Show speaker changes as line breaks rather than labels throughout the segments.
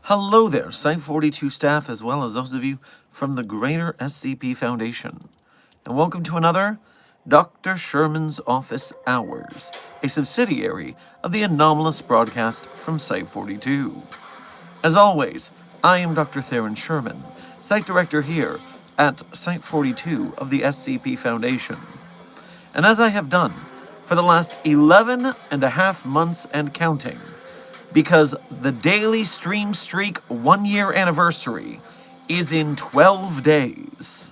Hello there, Site-42 staff, as well as those of you from the greater SCP Foundation. And welcome to another Dr. Sherman's Office Hours, a subsidiary of the anomalous broadcast from Site-42. As always, I am Dr. Theron Sherman, Site Director here at Site-42 of the SCP Foundation. And as I have done for the last 11 and a half months and counting, because the daily stream streak 1-year anniversary is in 12 days.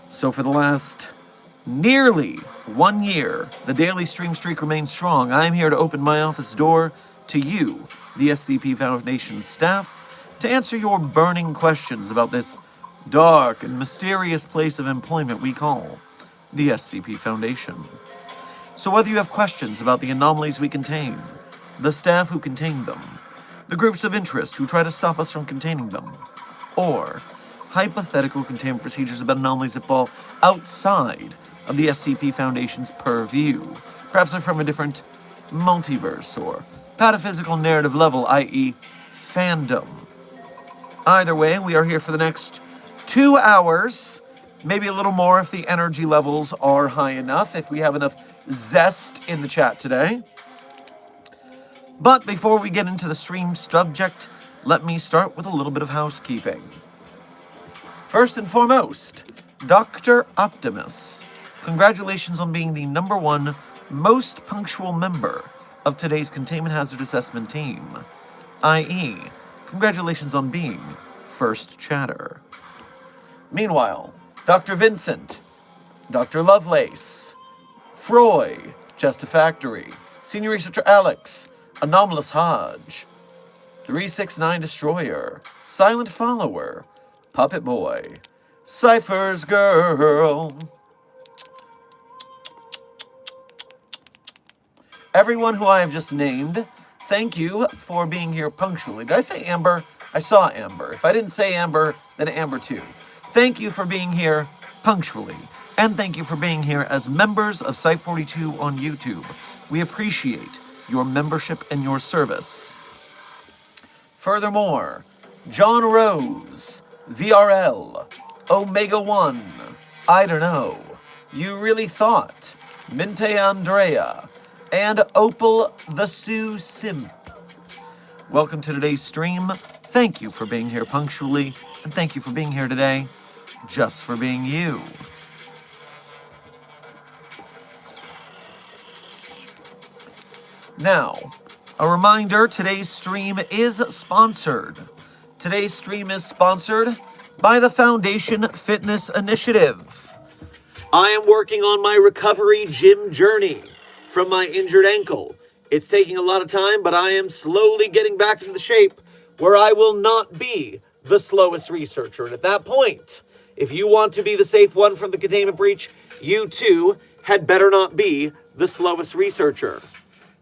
So for the last nearly 1 year, the daily stream streak remains strong. I am here to open my office door to you, the SCP Foundation staff, to answer your burning questions about this dark and mysterious place of employment we call the SCP Foundation. So whether you have questions about the anomalies we contain, the staff who contain them, the groups of interest who try to stop us from containing them, or hypothetical containment procedures about anomalies that fall outside of the SCP Foundation's purview, perhaps they're from a different multiverse or pataphysical narrative level, i.e. fandom. Either way, we are here for the next 2 hours, maybe a little more if the energy levels are high enough, if we have enough zest in the chat today. But before we get into the stream subject, let me start with a little bit of housekeeping. First and foremost, Dr. Optimus, congratulations on being the #1 most punctual member of today's Containment Hazard Assessment team, i.e., congratulations on being first chatter. Meanwhile, Dr. Vincent, Dr. Lovelace, Froy, Chestafactory, Senior Researcher Alex, Anomalous Hodge, 369 Destroyer, Silent Follower, Puppet Boy, Cypher's Girl. Everyone who I have just named, thank you for being here punctually. Did I say Amber? I saw Amber. If I didn't say Amber, then Amber too. Thank you for being here punctually. And thank you for being here as members of Site-42 on YouTube. We appreciate your membership and your service. Furthermore, John Rose, VRL, Omega 1, I don't know, You Really Thought, Minte Andrea, and Opal the Sioux Simp. Welcome to today's stream. Thank you for being here punctually, and thank you for being here today, just for being you. Now, a reminder, today's stream is sponsored. Today's stream is sponsored by the Foundation Fitness Initiative. I am working on my recovery gym journey from my injured ankle. It's taking a lot of time, but I am slowly getting back into the shape where I will not be the slowest researcher. And at that point, if you want to be the safe one from the containment breach, you too had better not be the slowest researcher.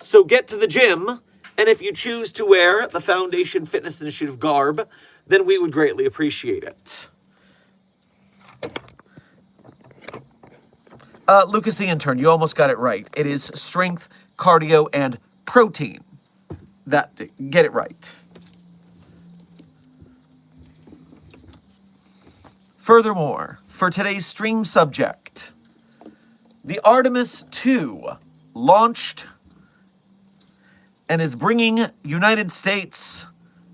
So get to the gym, and if you choose to wear the Foundation Fitness Initiative garb, then we would greatly appreciate it. Lucas the intern, you almost got it right. It is strength, cardio, and protein. Get it right. Furthermore, for today's stream subject, the Artemis 2 launched and is bringing United States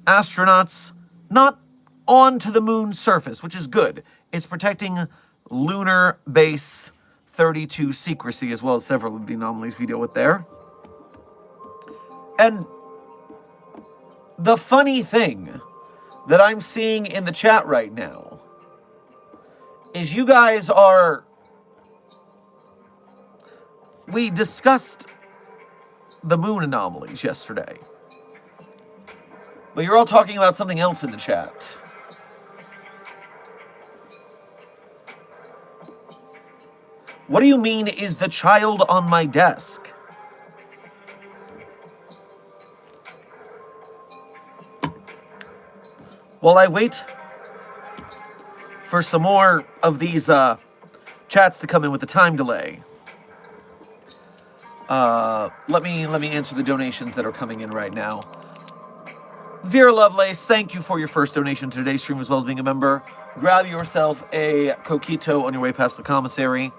astronauts not onto the moon's surface, which is good. It's protecting lunar base 32 secrecy, as well as several of the anomalies we deal with there. And the funny thing that I'm seeing in the chat right now is you guys are... We discussed the moon anomalies yesterday, but you're all talking about something else in the chat. What do you mean, is the child on my desk? While I wait for some more of these chats to come in with the time delay, let me answer the donations that are coming in right now. Vera Lovelace, thank you for your first donation to today's stream, as well as being a member. Grab yourself a coquito on your way past the commissary.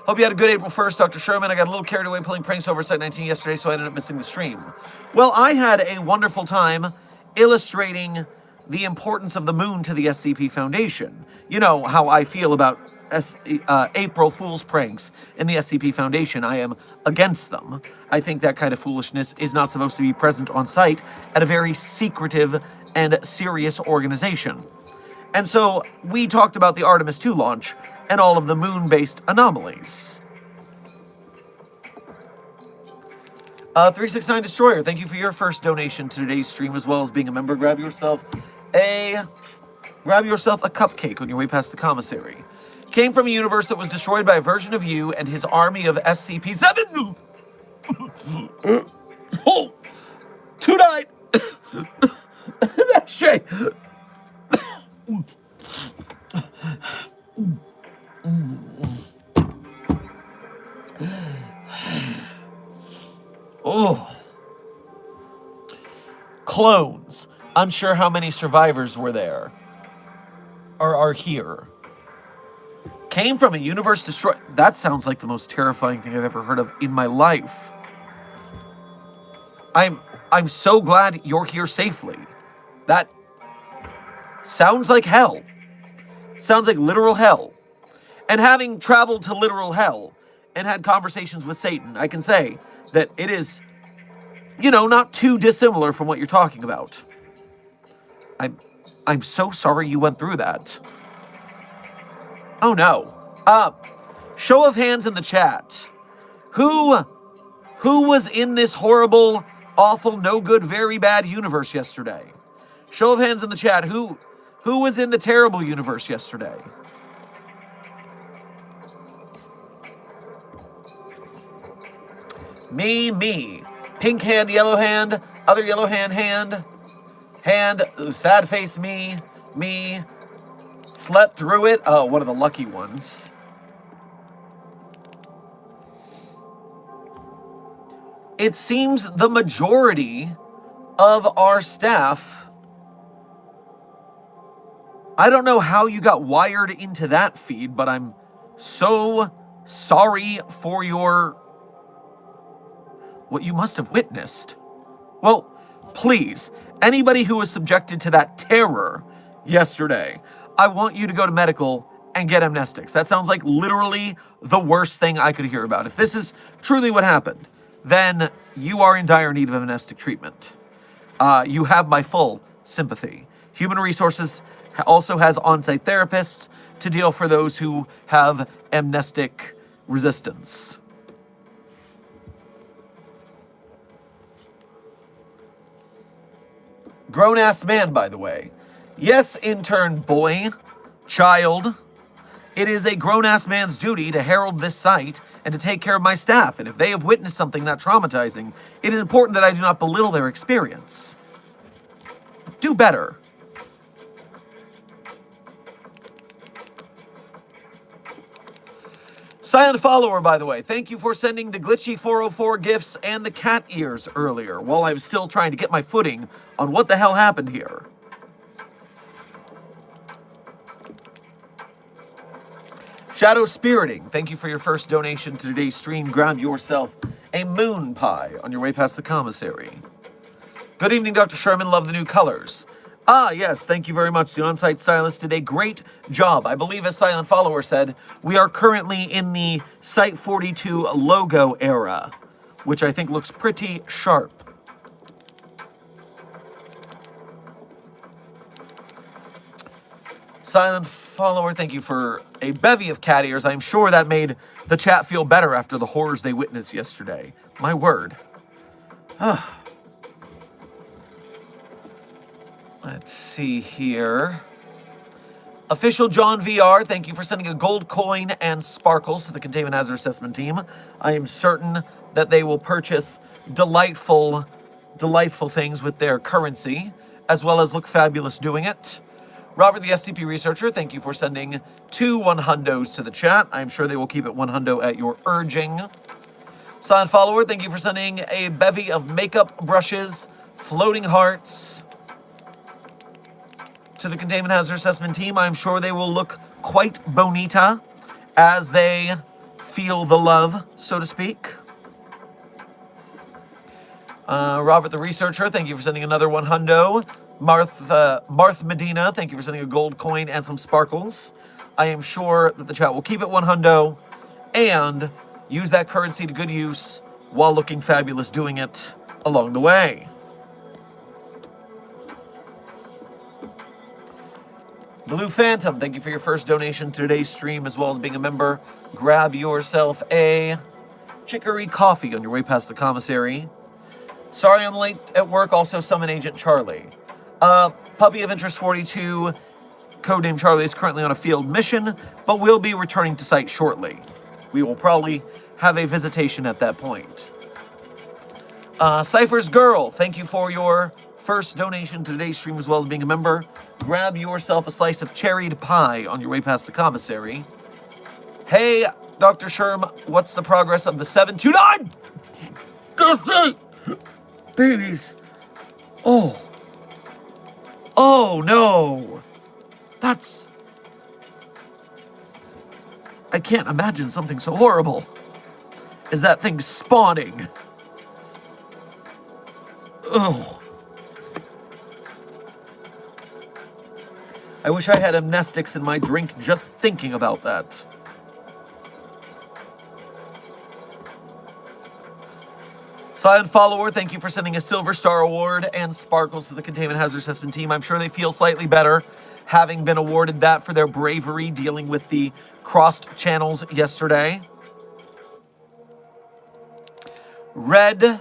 Hope you had a good April 1st, Dr. Sherman. I got a little carried away playing Pranks over Site 19 yesterday, so I ended up missing the stream. Well, I had a wonderful time illustrating the importance of the moon to the SCP Foundation. You know how I feel about April Fool's pranks in the SCP Foundation. I am against them. I think that kind of foolishness is not supposed to be present on site at a very secretive and serious organization. And so we talked about the Artemis 2 launch and all of the moon-based anomalies. 369 Destroyer, thank you for your first donation to today's stream, as well as being a member. Grab yourself a cupcake on your way past the commissary. Came from a universe that was destroyed by a version of you and his army of SCP-7. Oh, tonight. That's Shay. Oh. Clones. Unsure how many survivors were there. Or are here. Came from a universe destroyed. That sounds like the most terrifying thing I've ever heard of in my life. I'm so glad you're here safely. That sounds like hell. Sounds like literal hell. And having traveled to literal hell and had conversations with Satan, I can say that it is, you know, not too dissimilar from what you're talking about. I'm so sorry you went through that. Oh no. Show of hands in the chat. Who was in this horrible, awful, no good, very bad universe yesterday? Show of hands in the chat. Who was in the terrible universe yesterday? Me. Pink hand, yellow hand, other yellow hand, sad face, me, slept through it. Oh, one of the lucky ones. It seems the majority of our staff, I don't know how you got wired into that feed, but I'm so sorry for what you must have witnessed. Well, please, anybody who was subjected to that terror yesterday, I want you to go to medical and get amnestics. That sounds like literally the worst thing I could hear about. If this is truly what happened, then you are in dire need of amnestic treatment. You have my full sympathy. Human Resources also has on-site therapists to deal for those who have amnestic resistance. Grown-ass man, by the way. Yes, intern boy, child. It is a grown-ass man's duty to herald this site and to take care of my staff. And if they have witnessed something that traumatizing, it is important that I do not belittle their experience. Do better. Silent follower, by the way, thank you for sending the glitchy 404 gifts and the cat ears earlier while I was still trying to get my footing on what the hell happened here. Shadow Spiriting, thank you for your first donation to today's stream. Grab yourself a moon pie on your way past the commissary. Good evening, Dr. Sherman. Love the new colors. Ah, yes, thank you very much. The on-site stylist did a great job. I believe, as Silent Follower said, we are currently in the Site 42 logo era, which I think looks pretty sharp. Silent Follower, thank you for a bevy of cat ears. I'm sure that made the chat feel better after the horrors they witnessed yesterday. My word. Let's see here. Official John VR, thank you for sending a gold coin and sparkles to the Containment Hazard Assessment team. I am certain that they will purchase delightful things with their currency, as well as look fabulous doing it. Robert, the SCP researcher, thank you for sending 2 100s to the chat. I'm sure they will keep it 100 at your urging. Silent Follower, thank you for sending a bevy of makeup brushes, floating hearts to the Containment Hazard Assessment team. I'm sure they will look quite bonita as they feel the love, so to speak. Robert, the researcher, thank you for sending another 100. Marth Medina, thank you for sending a gold coin and some sparkles. I am sure that the chat will keep it 100 and use that currency to good use while looking fabulous doing it along the way. Blue Phantom, thank you for your first donation to today's stream, as well as being a member. Grab yourself a chicory coffee on your way past the commissary. Sorry I'm late at work. Also, Summon Agent Charlie. Puppy of Interest 42, codename Charlie, is currently on a field mission, but will be returning to site shortly. We will probably have a visitation at that point. Cypher's Girl, thank you for your first donation to today's stream, as well as being a member. Grab yourself a slice of cherried pie on your way past the commissary. Hey, Dr. Sherm, what's the progress of the 729? Babies. Oh, no. That's... I can't imagine something so horrible. Is that thing spawning? Ugh. I wish I had amnestics in my drink just thinking about that. Silent Follower, thank you for sending a Silver Star Award and sparkles to the Containment Hazard Assessment team. I'm sure they feel slightly better having been awarded that for their bravery dealing with the crossed channels yesterday. Red,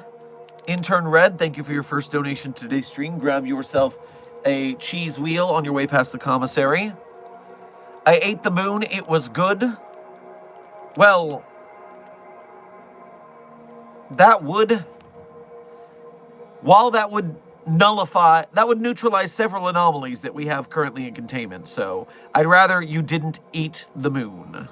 Intern Red, thank you for your first donation to today's stream. Grab yourself a cheese wheel on your way past the commissary. I ate the moon. It was good. Well, that would neutralize several anomalies that we have currently in containment, so I'd rather you didn't eat the moon.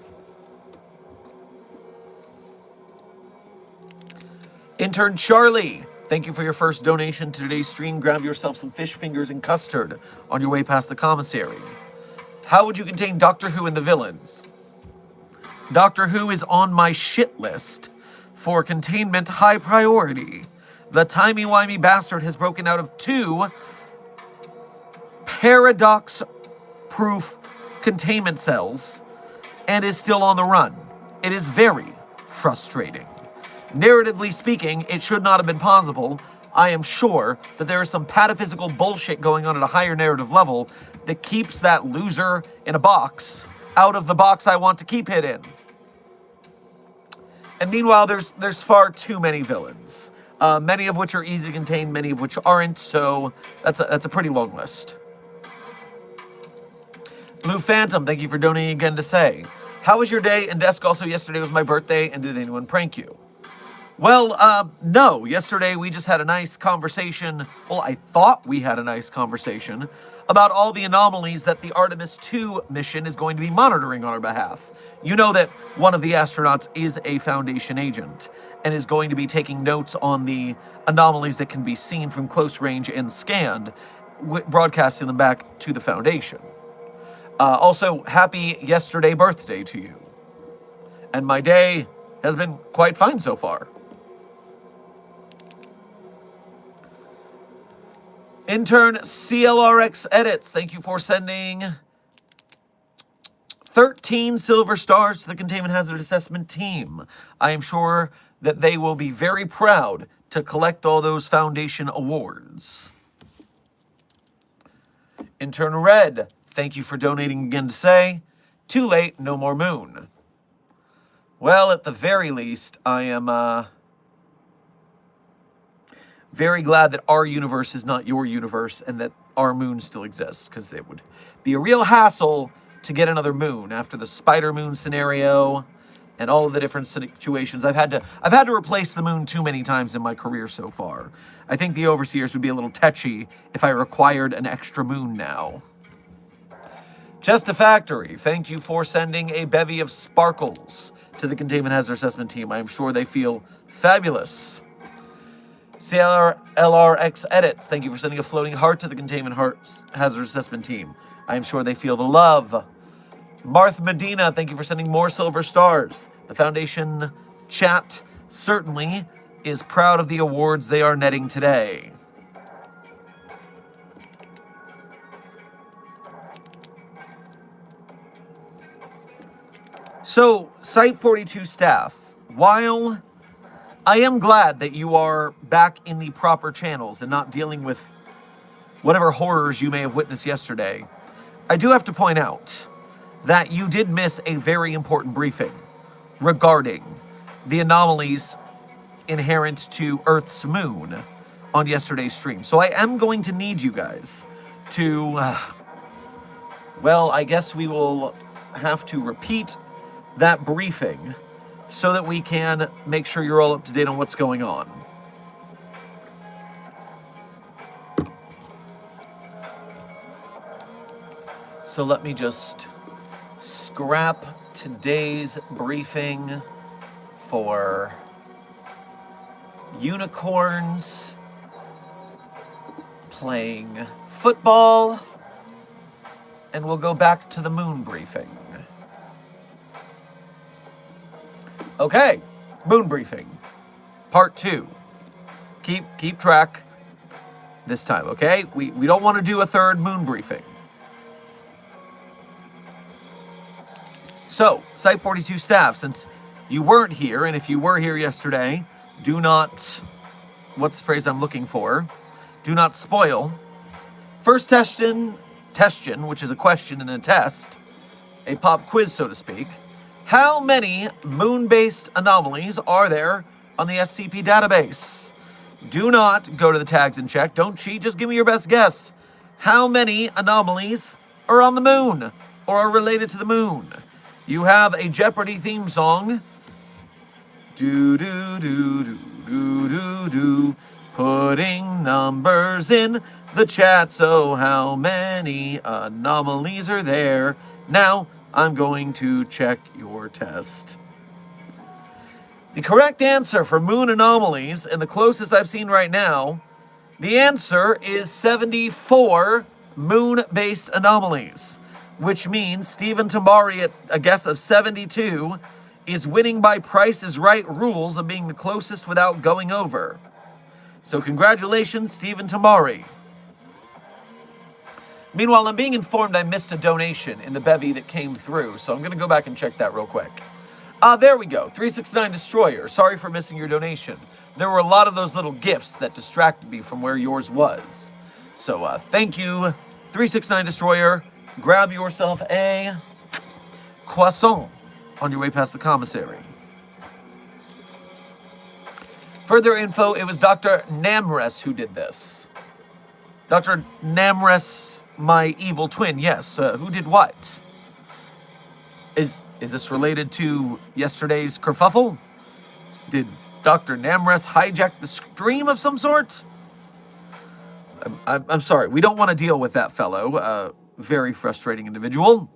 Intern Charlie, thank you for your first donation to today's stream. Grab yourself some fish fingers and custard on your way past the commissary. How would you contain Doctor Who and the villains? Doctor Who is on my shit list for containment high priority. The timey-wimey bastard has broken out of 2 paradox-proof containment cells and is still on the run. It is very frustrating. Narratively speaking, it should not have been possible. I am sure that there is some pataphysical bullshit going on at a higher narrative level that keeps that loser in a box out of the box I want to keep it in. And meanwhile, there's far too many villains, many of which are easy to contain, many of which aren't, so that's a pretty long list. Blue Phantom, thank you for donating again to say, how was your day and desk? Also, yesterday was my birthday, and did anyone prank you? Well, no. Yesterday we just had a nice conversation. Well, I thought we had a nice conversation about all the anomalies that the Artemis 2 mission is going to be monitoring on our behalf. You know that one of the astronauts is a Foundation agent and is going to be taking notes on the anomalies that can be seen from close range and scanned, broadcasting them back to the Foundation. Also, happy yesterday birthday to you. And my day has been quite fine so far. Intern CLRX Edits, thank you for sending 13 silver stars to the Containment Hazard Assessment team. I am sure that they will be very proud to collect all those Foundation awards. Intern Red, thank you for donating again to say, too late, no more moon. Well, at the very least, I am very glad that our universe is not your universe and that our moon still exists, because it would be a real hassle to get another moon after the spider moon scenario and all of the different situations. I've had to replace the moon too many times in my career so far. I think the overseers would be a little tetchy if I required an extra moon now. Just a Factory, thank you for sending a bevy of sparkles to the Containment Hazard Assessment team. I am sure they feel fabulous. CLRX Edits, thank you for sending a floating heart to the Containment Hazard Assessment team. I am sure they feel the love. Marth Medina, thank you for sending more silver stars. The Foundation chat certainly is proud of the awards they are netting today. So, Site 42 staff, while I am glad that you are back in the proper channels and not dealing with whatever horrors you may have witnessed yesterday, I do have to point out that you did miss a very important briefing regarding the anomalies inherent to Earth's moon on yesterday's stream. So I am going to need you guys to, well, I guess we will have to repeat that briefing so that we can make sure you're all up to date on what's going on. So let me just scrap today's briefing for unicorns playing football, and we'll go back to the moon briefing. Okay, moon briefing, part 2. Keep track this time, okay? We don't want to do a third moon briefing. So, Site 42 staff, since you weren't here, and if you were here yesterday, do not, what's the phrase I'm looking for? Do not spoil. First question, which is a question and a test, a pop quiz, so to speak. How many moon-based anomalies are there on the SCP database? Do not go to the tags and check. Don't cheat. Just give me your best guess. How many anomalies are on the moon or are related to the moon? You have a Jeopardy theme song. Do do do do do do do. Putting numbers in the chat. So how many anomalies are there? Now I'm going to check your test. The correct answer for moon anomalies, and the closest I've seen right now, the answer is 74 moon-based anomalies, which means Stephen Tamari, at a guess of 72, is winning by Price is Right rules of being the closest without going over. So congratulations, Stephen Tamari. Meanwhile, I'm being informed I missed a donation in the bevy that came through, so I'm going to go back and check that real quick. There we go. 369 Destroyer. Sorry for missing your donation. There were a lot of those little gifts that distracted me from where yours was. So thank you, 369 Destroyer. Grab yourself a croissant on your way past the commissary. Further info, it was Dr. Namres who did this. Dr. Namres, my evil twin, yes. Who did what? Is this related to yesterday's kerfuffle? Did Dr. Namres hijack the stream of some sort? I'm sorry, we don't want to deal with that fellow. Very frustrating individual.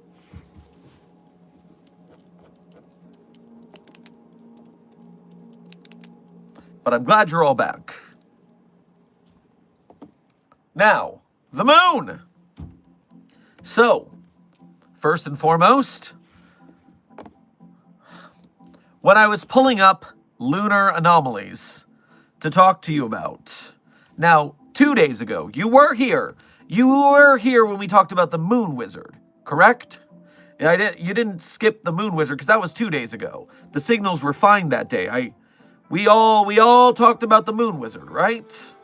But I'm glad you're all back. Now, the moon. So, first and foremost, when I was pulling up lunar anomalies to talk to you about. Now, 2 days ago, you were here. You were here when we talked about the Moon Wizard, correct? You didn't skip the Moon Wizard because that was 2 days ago. The signals were fine that day. We all talked about the Moon Wizard, right?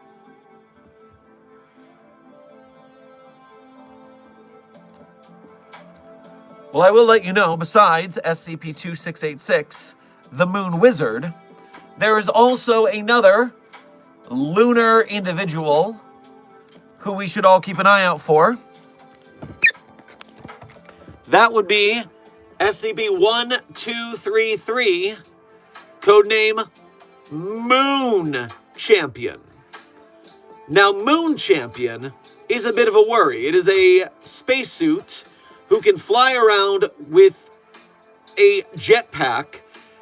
Well, I will let you know, besides SCP-2686, the Moon Wizard, there is also another lunar individual who we should all keep an eye out for. That would be SCP-1233, codename Moon Champion. Now, Moon Champion is a bit of a worry. It is a spacesuit who can fly around with a jetpack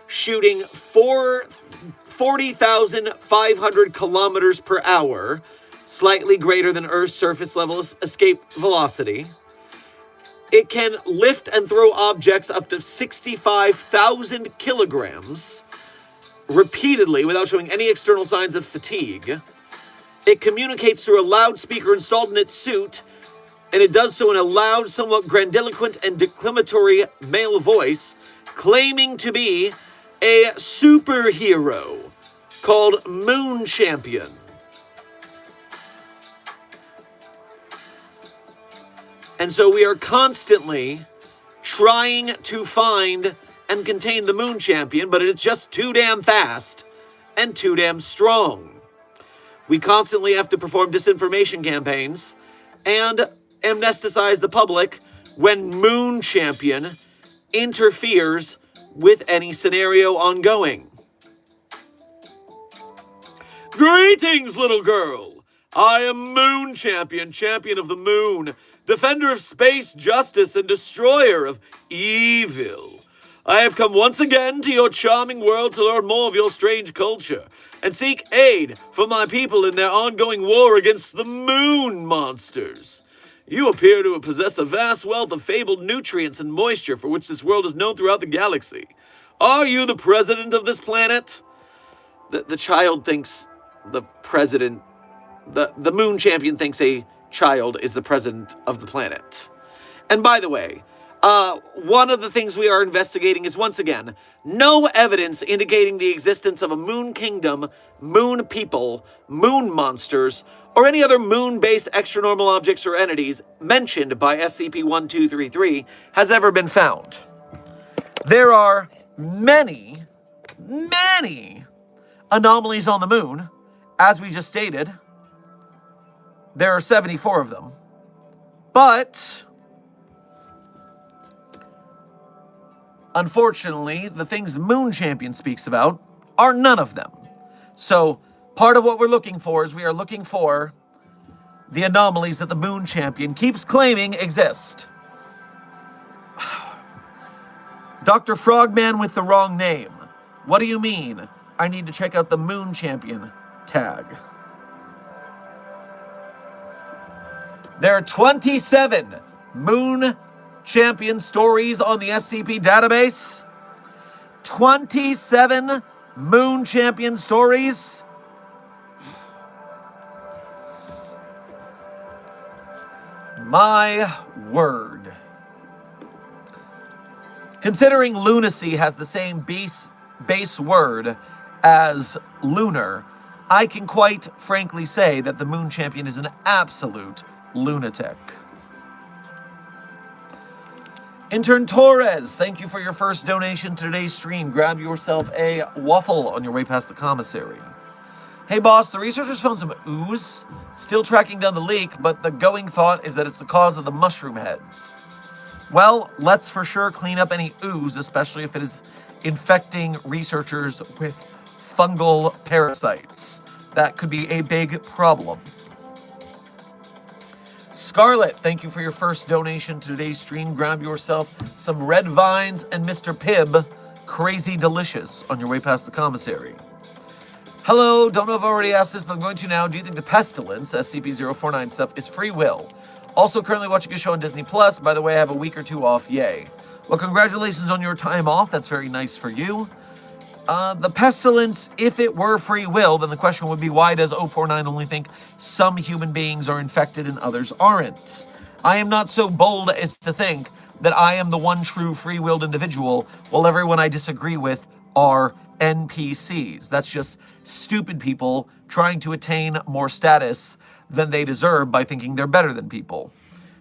shooting 40,500 kilometers per hour, slightly greater than Earth's surface level escape velocity. It can lift and throw objects up to 65,000 kilograms repeatedly without showing any external signs of fatigue. It communicates through a loudspeaker installed in its suit, and it does so in a loud, somewhat grandiloquent and declamatory male voice, claiming to be a superhero called Moon Champion. And so we are constantly trying to find and contain the Moon Champion, but it's just too damn fast and too damn strong. We constantly have to perform disinformation campaigns and amnesticize the public when Moon Champion interferes with any scenario ongoing. Greetings, little girl! I am Moon Champion, champion of the moon, defender of space, justice, and destroyer of evil. I have come once again to your charming world to learn more of your strange culture and seek aid for my people in their ongoing war against the moon monsters. You appear to possess a vast wealth of fabled nutrients and moisture for which this world is known throughout the galaxy. Are you the president of this planet? The child thinks the president, the Moon Champion thinks a child is the president of the planet. And by the way, one of the things we are investigating is, once again, no evidence indicating the existence of a moon kingdom, moon people, moon monsters, or any other moon-based extranormal objects or entities mentioned by SCP-1233 has ever been found. There are many anomalies on the moon, as we just stated. There are 74 of them. But unfortunately, the things Moon Champion speaks about are none of them. So part of what we're looking for is we are looking for the anomalies that the Moon Champion keeps claiming exist. Dr. Frogman with the wrong name. What do you mean? I need to check out the Moon Champion tag. There are 27 Moon Champion stories on the SCP database. 27 Moon Champion stories. My word. Considering lunacy has the same base word as lunar, I can quite frankly say that the Moon Champion is an absolute lunatic. Intern Torres, thank you for your first donation to today's stream. Grab yourself a waffle on your way past the commissary. Hey boss, the researchers found some ooze. Still tracking down the leak, but the going thought is that it's the cause of the mushroom heads. Well, let's for sure clean up any ooze, especially if it is infecting researchers with fungal parasites. That could be a big problem. Scarlet, thank you for your first donation to today's stream. Grab yourself some red vines and Mr. Pibb Crazy Delicious on your way past the commissary. Hello, don't know if I've already asked this, but I'm going to now. Do you think the Pestilence, SCP-049 stuff, is free will? Also currently watching a show on Disney+. By the way, I have a week or two off. Yay. Well, congratulations on your time off. That's very nice for you. The pestilence, if it were free will, then the question would be, why does 049 only think some human beings are infected and others aren't? I am not so bold as to think that I am the one true free-willed individual, while everyone I disagree with are NPCs. That's just stupid people trying to attain more status than they deserve by thinking they're better than people.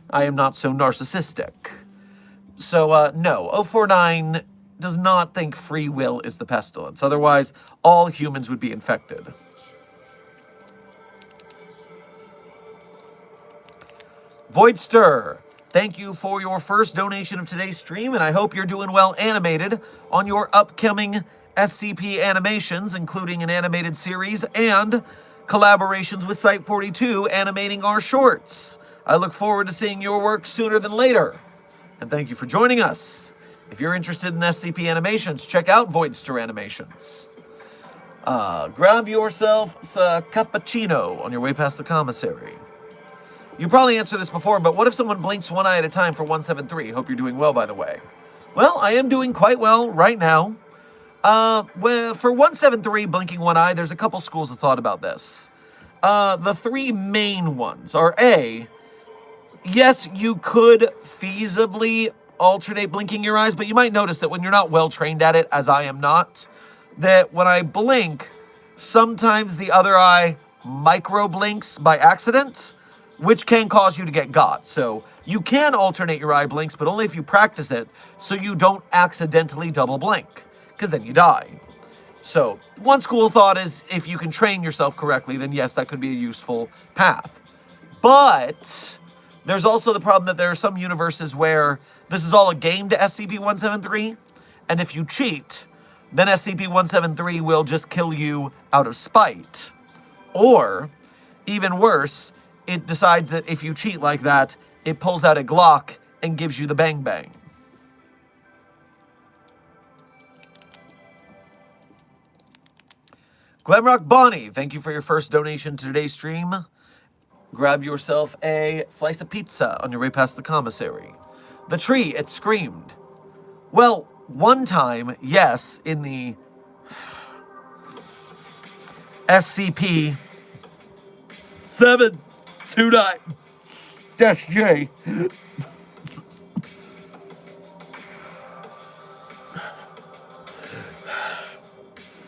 I am not so narcissistic. So, no, 049 does not think free will is the pestilence. Otherwise, all humans would be infected. Voidster, thank you for your first donation of today's stream, and I hope you're doing well animated on your upcoming SCP animations, including an animated series and collaborations with Site42 animating our shorts. I look forward to seeing your work sooner than later. And thank you for joining us. If you're interested in SCP animations, check out Voidster Animations. Grab yourself a cappuccino on your way past the commissary. You probably answered this before, but what if someone blinks one eye at a time for 173? Hope you're doing well, by the way. Well, I am doing quite well right now. For 173, blinking one eye, there's a couple schools of thought about this. The three main ones are A, yes, you could feasibly alternate blinking your eyes, but you might notice that when you're not well trained at it, as I am not, that when I blink, sometimes the other eye micro blinks by accident, which can cause you to get got. So you can alternate your eye blinks, but only if you practice it, so you don't accidentally double blink, because then you die. So one school of thought is if you can train yourself correctly, then yes, that could be a useful path. But there's also the problem that there are some universes where this is all a game to SCP-173, and if you cheat, then SCP-173 will just kill you out of spite. Or, even worse, it decides that if you cheat like that, it pulls out a Glock and gives you the bang bang. Glamrock Bonnie, thank you for your first donation to today's stream. Grab yourself a slice of pizza on your way past the commissary. The tree, it screamed. Well, one time, yes, in the SCP 729-J.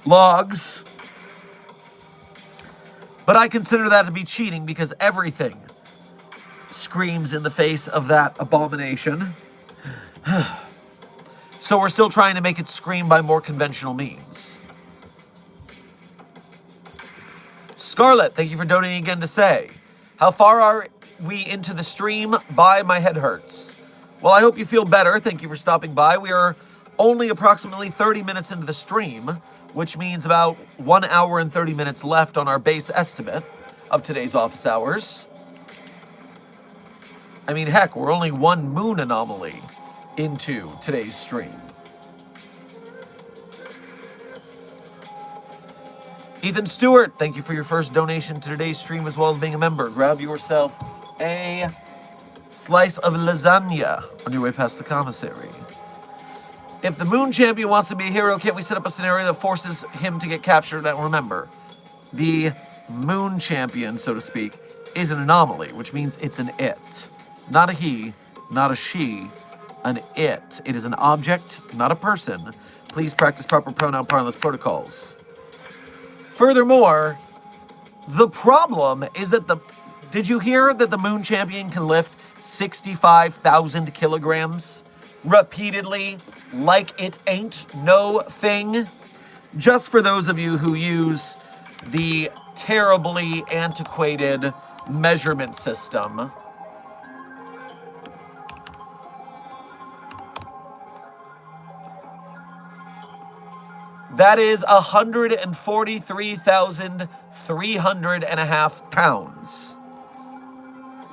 Logs. But I consider that to be cheating because everything screams in the face of that abomination. So we're still trying to make it scream by more conventional means. Scarlet, thank you for donating again to say, how far are we into the stream? Bye, my head hurts. Well, I hope you feel better. Thank you for stopping by. We are only approximately 30 minutes into the stream, which means about 1 hour and 30 minutes left on our base estimate of today's office hours. I mean, heck, we're only one moon anomaly into today's stream. Ethan Stewart, thank you for your first donation to today's stream as well as being a member. Grab yourself a slice of lasagna on your way past the commissary. If the Moon Champion wants to be a hero, can't we set up a scenario that forces him to get captured? Now remember, the Moon Champion, so to speak, is an anomaly, which means it's an it. Not a he, not a she, an it. It is an object, not a person. Please practice proper pronoun parlance protocols. Furthermore, the problem is that did you hear that the Moon Champion can lift 65,000 kilograms repeatedly like it ain't no thing? Just for those of you who use the terribly antiquated measurement system. That is 143,300.5 pounds.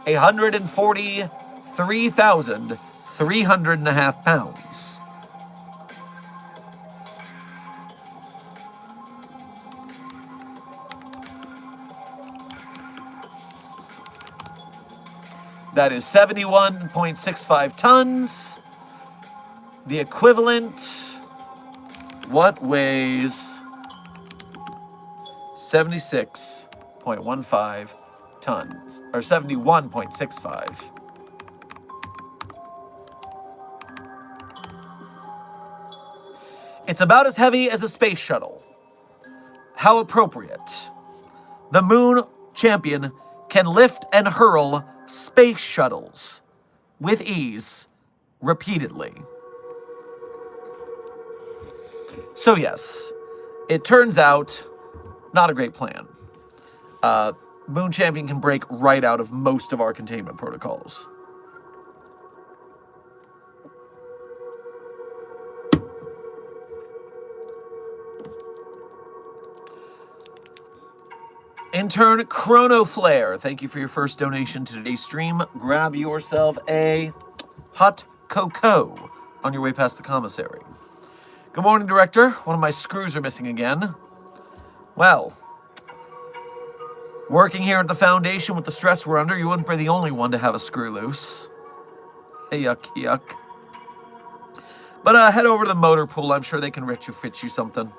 143,300.5 pounds. That is 71.65 tons. The equivalent What weighs 76.15 tons, or 71.65? It's about as heavy as a space shuttle. How appropriate. The Moon Champion can lift and hurl space shuttles with ease repeatedly. So yes, it turns out, not a great plan. Moon Champion can break right out of most of our containment protocols. Intern Chrono Flare, thank you for your first donation to today's stream. Grab yourself a hot cocoa on your way past the commissary. Good morning, Director. One of my screws are missing again. Well, working here at the Foundation with the stress we're under, you wouldn't be the only one to have a screw loose. Hey, yuck, yuck. But head over to the motor pool. I'm sure they can fit you something.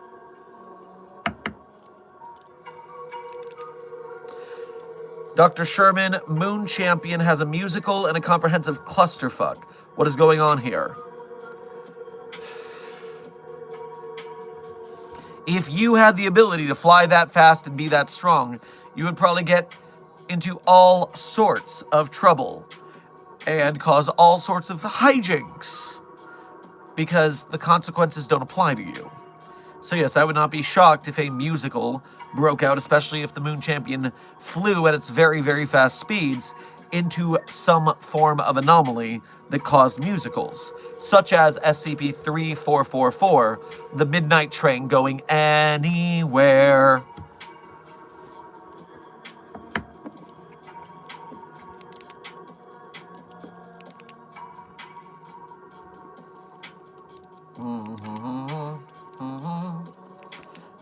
Dr. Sherman, Moon Champion has a musical and a comprehensive clusterfuck. What is going on here? If you had the ability to fly that fast and be that strong, you would probably get into all sorts of trouble and cause all sorts of hijinks because the consequences don't apply to you. So yes, I would not be shocked if a musical broke out, especially if the Moon Champion flew at its very, very fast speeds into some form of anomaly that caused musicals, such as SCP-3444, the Midnight Train going anywhere.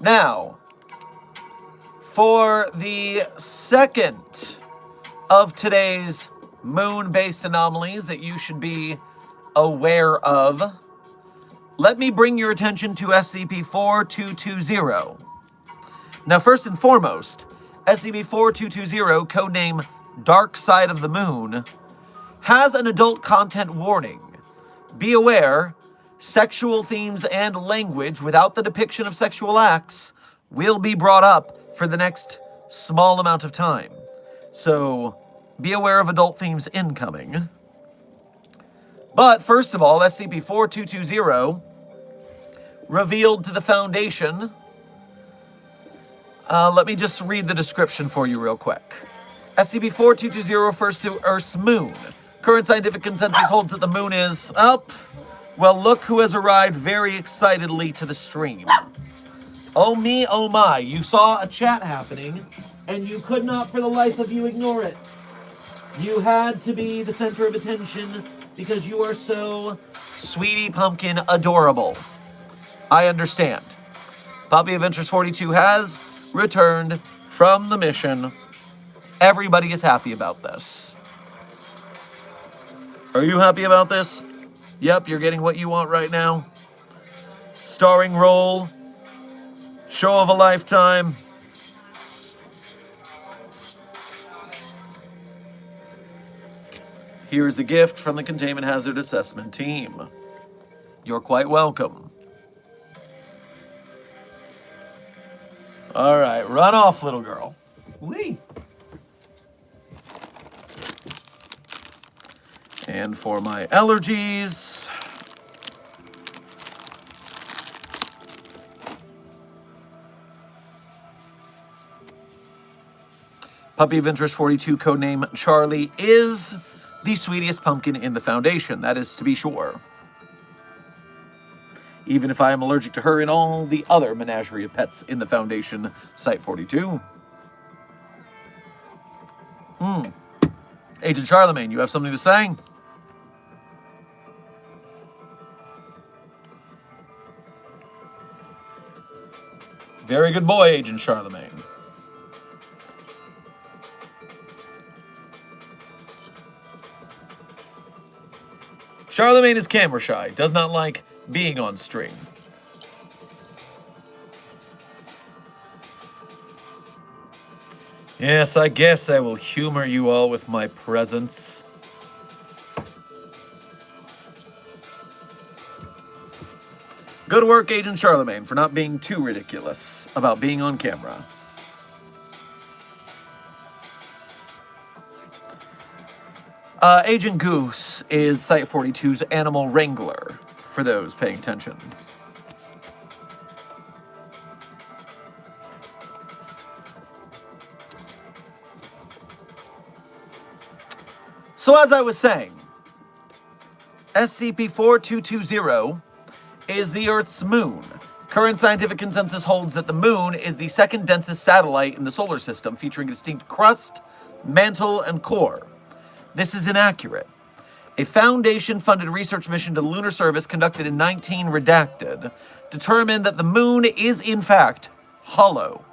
Now, for the second of today's moon-based anomalies that you should be aware of, let me bring your attention to SCP-4220. Now, first and foremost, SCP-4220, codename Dark Side of the Moon, has an adult content warning. Be aware, sexual themes and language without the depiction of sexual acts will be brought up for the next small amount of time. So, be aware of adult themes incoming. But, first of all, SCP-4220 revealed to the Foundation. Let me just read the description for you real quick. SCP-4220 refers to Earth's moon. Current scientific consensus holds that the moon is up. Well, look who has arrived very excitedly to the stream. Oh me, oh my, you saw a chat happening, and you could not for the life of you ignore it. You had to be the center of attention because you are so sweetie pumpkin adorable. I understand. Puppy of Interest 42 has returned from the mission. Everybody is happy about this. Are you happy about this? Yep, you're getting what you want right now. Starring role. Show of a lifetime. Here's a gift from the Containment Hazard Assessment Team. You're quite welcome. All right, run off, little girl. Whee! And for my allergies, Puppy of Interest 42, codename Charlie, is the sweetest pumpkin in the Foundation, that is to be sure. Even if I am allergic to her and all the other menagerie of pets in the Foundation, Site 42. Agent Charlemagne, you have something to say? Very good boy, Agent Charlemagne. Charlemagne is camera shy, does not like being on stream. Yes, I guess I will humor you all with my presence. Good work, Agent Charlemagne, for not being too ridiculous about being on camera. Agent Goose is Site-42's animal wrangler, for those paying attention. So as I was saying, SCP-4220 is the Earth's moon. Current scientific consensus holds that the moon is the second densest satellite in the solar system, featuring a distinct crust, mantle, and core. This is inaccurate. A Foundation-funded research mission to the lunar surface conducted in 19 redacted determined that the moon is, in fact, hollow.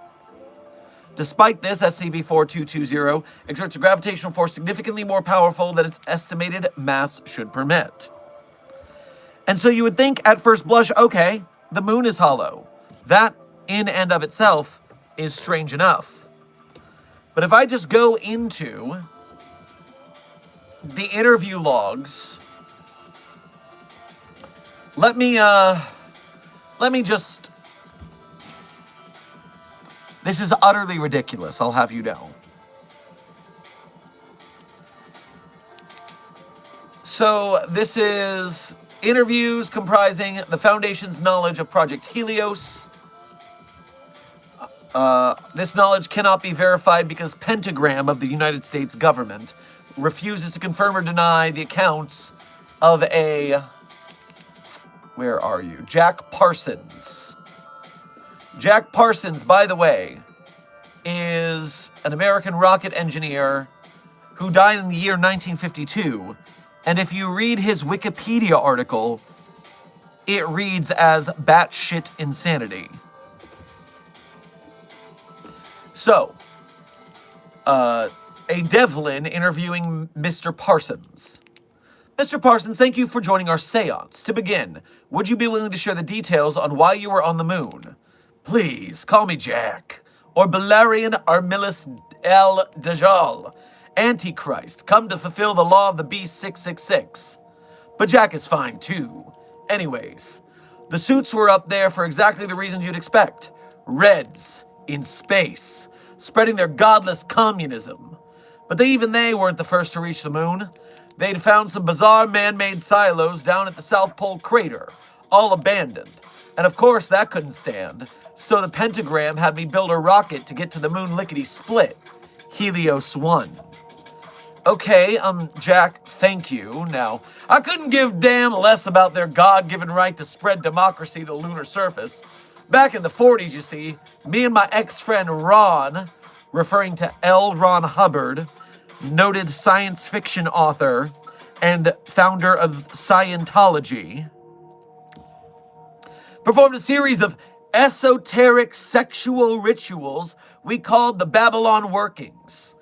Despite this, SCP-4220 exerts a gravitational force significantly more powerful than its estimated mass should permit. And so you would think at first blush, okay, the moon is hollow. That, in and of itself, is strange enough. But if I just go into the interview logs, let me just... This is utterly ridiculous, I'll have you know. So, this is interviews comprising the Foundation's knowledge of Project Helios. This knowledge cannot be verified because Pentagram of the United States government refuses to confirm or deny the accounts of a... Where are you? Jack Parsons. Jack Parsons, by the way, is an American rocket engineer who died in the year 1952. And if you read his Wikipedia article, it reads as batshit insanity. So, a Devlin interviewing Mr. Parsons. Mr. Parsons, thank you for joining our seance. To begin, would you be willing to share the details on why you were on the moon? Please, call me Jack, or Belarian Armilis El Dajjal, Antichrist, come to fulfill the law of the Beast 666. But Jack is fine too. Anyways, the suits were up there for exactly the reasons you'd expect. Reds, in space, spreading their godless communism. But even they weren't the first to reach the moon. They'd found some bizarre man-made silos down at the South Pole crater, all abandoned. And of course that couldn't stand. So the Pentagram had me build a rocket to get to the moon lickety-split. Helios 1. Okay, Jack, thank you. Now, I couldn't give damn less about their God-given right to spread democracy to the lunar surface. Back in the 40s, you see, me and my ex-friend Ron, referring to L. Ron Hubbard, noted science fiction author and founder of Scientology, performed a series of esoteric sexual rituals we called the Babylon Workings.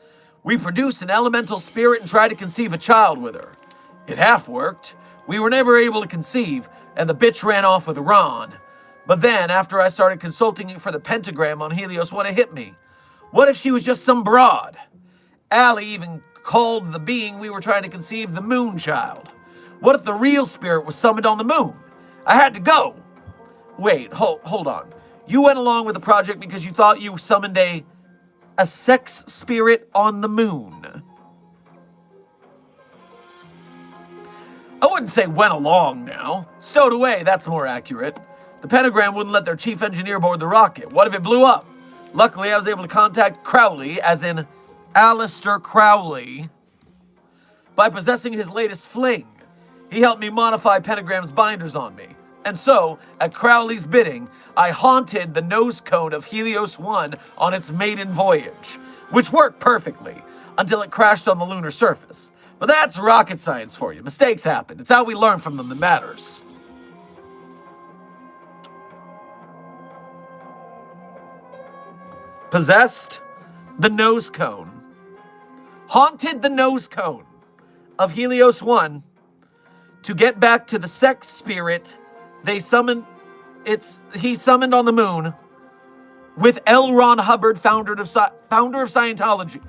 We produced an elemental spirit and tried to conceive a child with her. It half worked. We were never able to conceive, and the bitch ran off with Ron. But then, after I started consulting for the pentagram on Helios, what it hit me. What if she was just some broad? Allie even called the being we were trying to conceive the Moon Child. What if the real spirit was summoned on the moon? I had to go. Wait, hold on. You went along with the project because you thought you summoned a sex spirit on the moon. I wouldn't say went along now. Stowed away, that's more accurate. The pentagram wouldn't let their chief engineer board the rocket. What if it blew up? Luckily, I was able to contact Crowley, as in Aleister Crowley, by possessing his latest fling. He helped me modify Pentagram's binders on me. And so, at Crowley's bidding, I haunted the nose cone of Helios 1 on its maiden voyage, which worked perfectly, until it crashed on the lunar surface. But that's rocket science for you. Mistakes happen. It's how we learn from them that matters. Possessed the nose cone. Haunted the nose cone of Helios 1 to get back to the sex spirit he summoned on the moon with L. Ron Hubbard, founder of Scientology.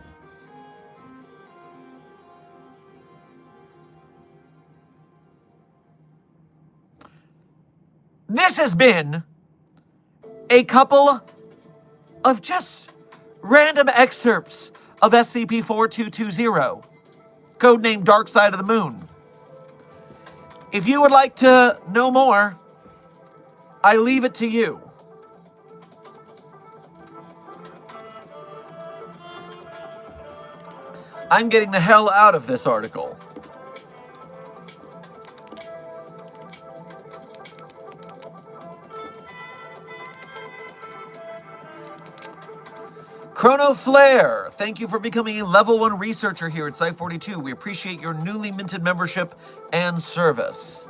This has been a couple of just random excerpts of SCP-4220, codenamed Dark Side of the Moon. If you would like to know more, I leave it to you. I'm getting the hell out of this article. Chrono Flare, thank you for becoming a level 1 researcher here at Site-42. We appreciate your newly minted membership and service.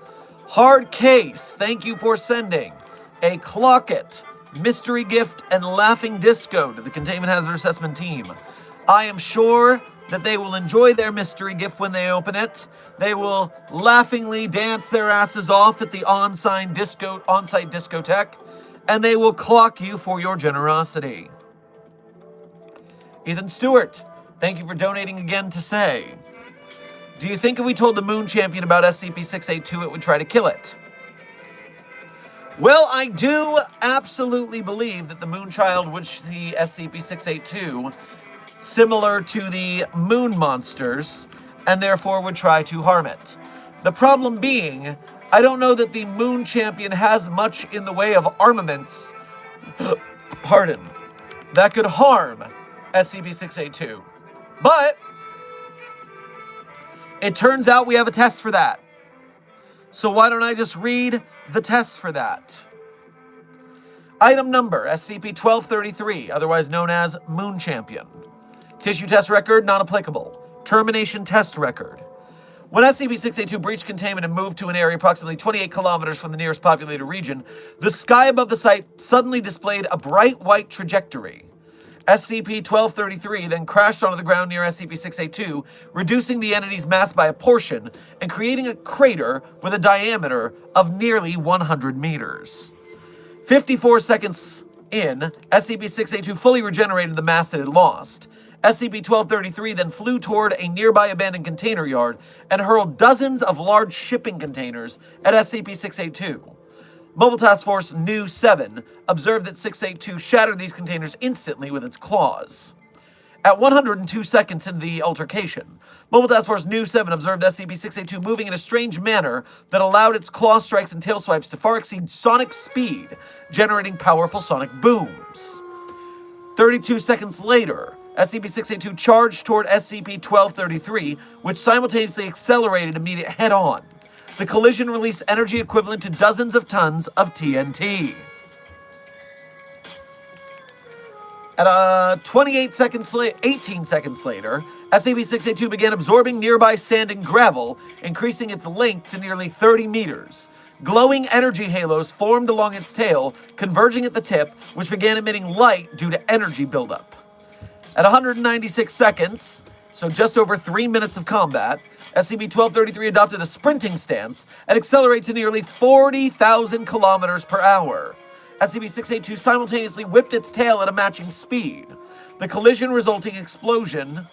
Hard Case, thank you for sending a Clocket, mystery gift, and laughing disco to the Containment Hazard Assessment team. I am sure that they will enjoy their mystery gift when they open it. They will laughingly dance their asses off at the on-site discotheque, and they will clock you for your generosity. Ethan Stewart, thank you for donating again to say, do you think if we told the Moon Champion about SCP-682, it would try to kill it? Well, I do absolutely believe that the Moonchild would see SCP-682 similar to the Moon Monsters, and therefore would try to harm it. The problem being, I don't know that the Moon Champion has much in the way of armaments, pardon, that could harm SCP-682. But it turns out we have a test for that. So why don't I just read the test for that? Item number, SCP-1233, otherwise known as Moon Champion. Tissue test record, not applicable. Termination test record. When SCP-682 breached containment and moved to an area approximately 28 kilometers from the nearest populated region, the sky above the site suddenly displayed a bright white trajectory. SCP-1233 then crashed onto the ground near SCP-682, reducing the entity's mass by a portion and creating a crater with a diameter of nearly 100 meters. 54 seconds in, SCP-682 fully regenerated the mass it had lost. SCP-1233 then flew toward a nearby abandoned container yard and hurled dozens of large shipping containers at SCP-682. Mobile Task Force Nu 7 observed that 682 shattered these containers instantly with its claws. At 102 seconds into the altercation, Mobile Task Force Nu 7 observed SCP-682 moving in a strange manner that allowed its claw strikes and tail swipes to far exceed sonic speed, generating powerful sonic booms. 32 seconds later, SCP-682 charged toward SCP-1233, which simultaneously accelerated to meet it head-on. The collision released energy equivalent to dozens of tons of TNT. At 18 seconds later, SCP-682 began absorbing nearby sand and gravel, increasing its length to nearly 30 meters. Glowing energy halos formed along its tail, converging at the tip, which began emitting light due to energy buildup. At 196 seconds, so just over 3 minutes of combat, SCP-1233 adopted a sprinting stance and accelerated to nearly 40,000 kilometers per hour. SCP-682 simultaneously whipped its tail at a matching speed. The collision-resulting explosion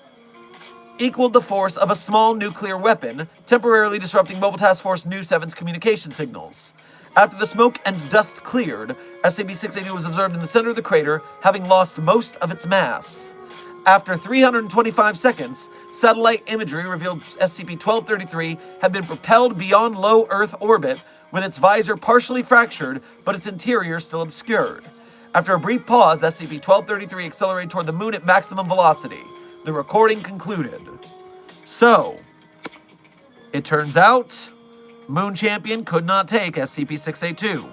equaled the force of a small nuclear weapon, temporarily disrupting Mobile Task Force Nu 7's communication signals. After the smoke and dust cleared, SCP-682 was observed in the center of the crater, having lost most of its mass. After 325 seconds, satellite imagery revealed SCP-1233 had been propelled beyond low Earth orbit, with its visor partially fractured, but its interior still obscured. After a brief pause, SCP-1233 accelerated toward the moon at maximum velocity. The recording concluded. So, it turns out, Moon Champion could not take SCP-682.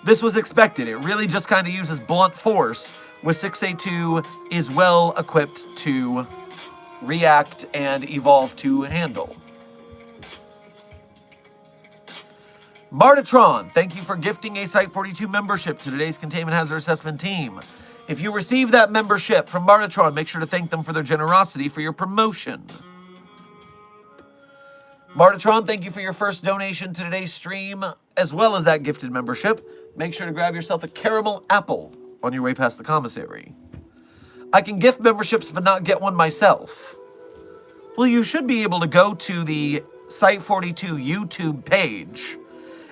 This was expected. It really just kind of uses blunt force, with 682 is well equipped to react and evolve to handle. Bartatron, thank you for gifting a Site-42 membership to today's Containment Hazard Assessment team. If you receive that membership from Bartatron, make sure to thank them for their generosity for your promotion. Bartatron, thank you for your first donation to today's stream, as well as that gifted membership. Make sure to grab yourself a caramel apple on your way past the commissary. I can gift memberships but not get one myself. Well, you should be able to go to the Site42 YouTube page,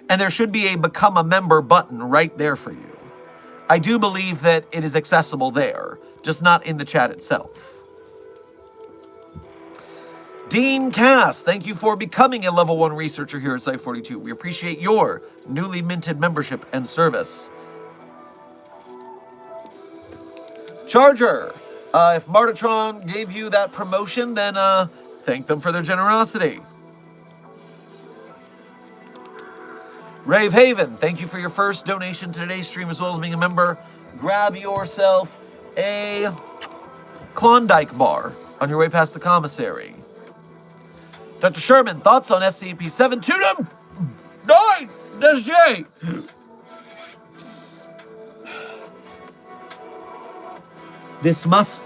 and there should be a Become a Member button right there for you. I do believe that it is accessible there, just not in the chat itself. Dean Cass, thank you for becoming a level 1 researcher here at Site42. We appreciate your newly minted membership and service. Charger, if Martatron gave you that promotion, then thank them for their generosity. Rave Haven, thank you for your first donation to today's stream as well as being a member. Grab yourself a Klondike bar on your way past the commissary. Dr. Sherman, thoughts on SCP-729? SJ! This must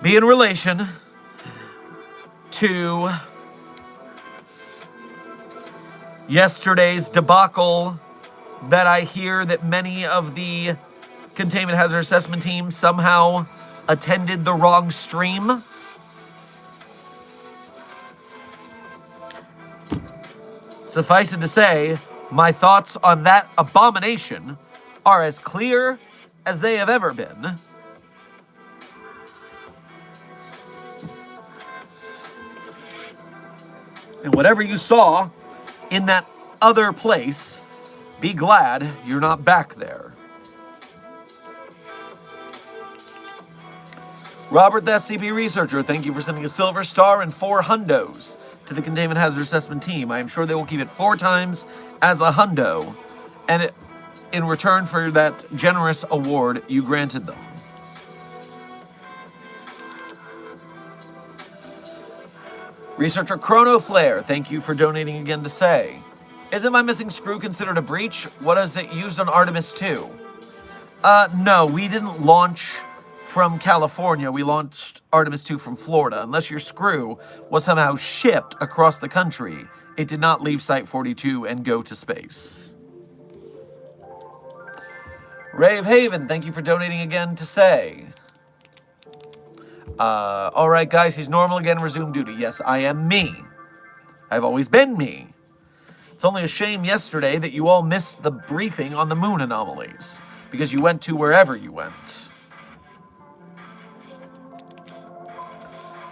be in relation to yesterday's debacle that I hear that many of the Containment Hazard Assessment team somehow attended the wrong stream. Suffice it to say, my thoughts on that abomination are as clear as they have ever been. And whatever you saw in that other place, be glad you're not back there. Robert, the SCP researcher, thank you for sending a silver star and 4 hundos to the Containment Hazard Assessment team. I am sure they will keep it 4 times as a hundo, and in return for that generous award you granted them. Researcher Chrono Flare, thank you for donating again to say, isn't my missing screw considered a breach? What is it used on Artemis 2? No, we didn't launch from California. We launched Artemis 2 from Florida. Unless your screw was somehow shipped across the country, it did not leave Site42 and go to space. Rave Haven, thank you for donating again to say. Alright guys, he's normal again, resume duty. Yes, I am me. I've always been me. It's only a shame yesterday that you all missed the briefing on the moon anomalies, because you went to wherever you went.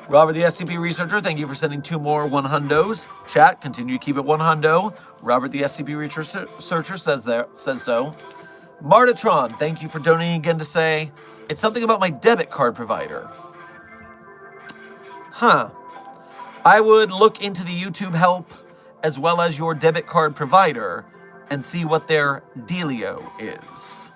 Robert the SCP researcher, thank you for sending 2 more 1 hundos. Chat, continue to keep it 1 hundo. Robert the SCP researcher says so. Martatron, thank you for donating again to say, it's something about my debit card provider. Huh. I would look into the YouTube help as well as your debit card provider and see what their dealio is.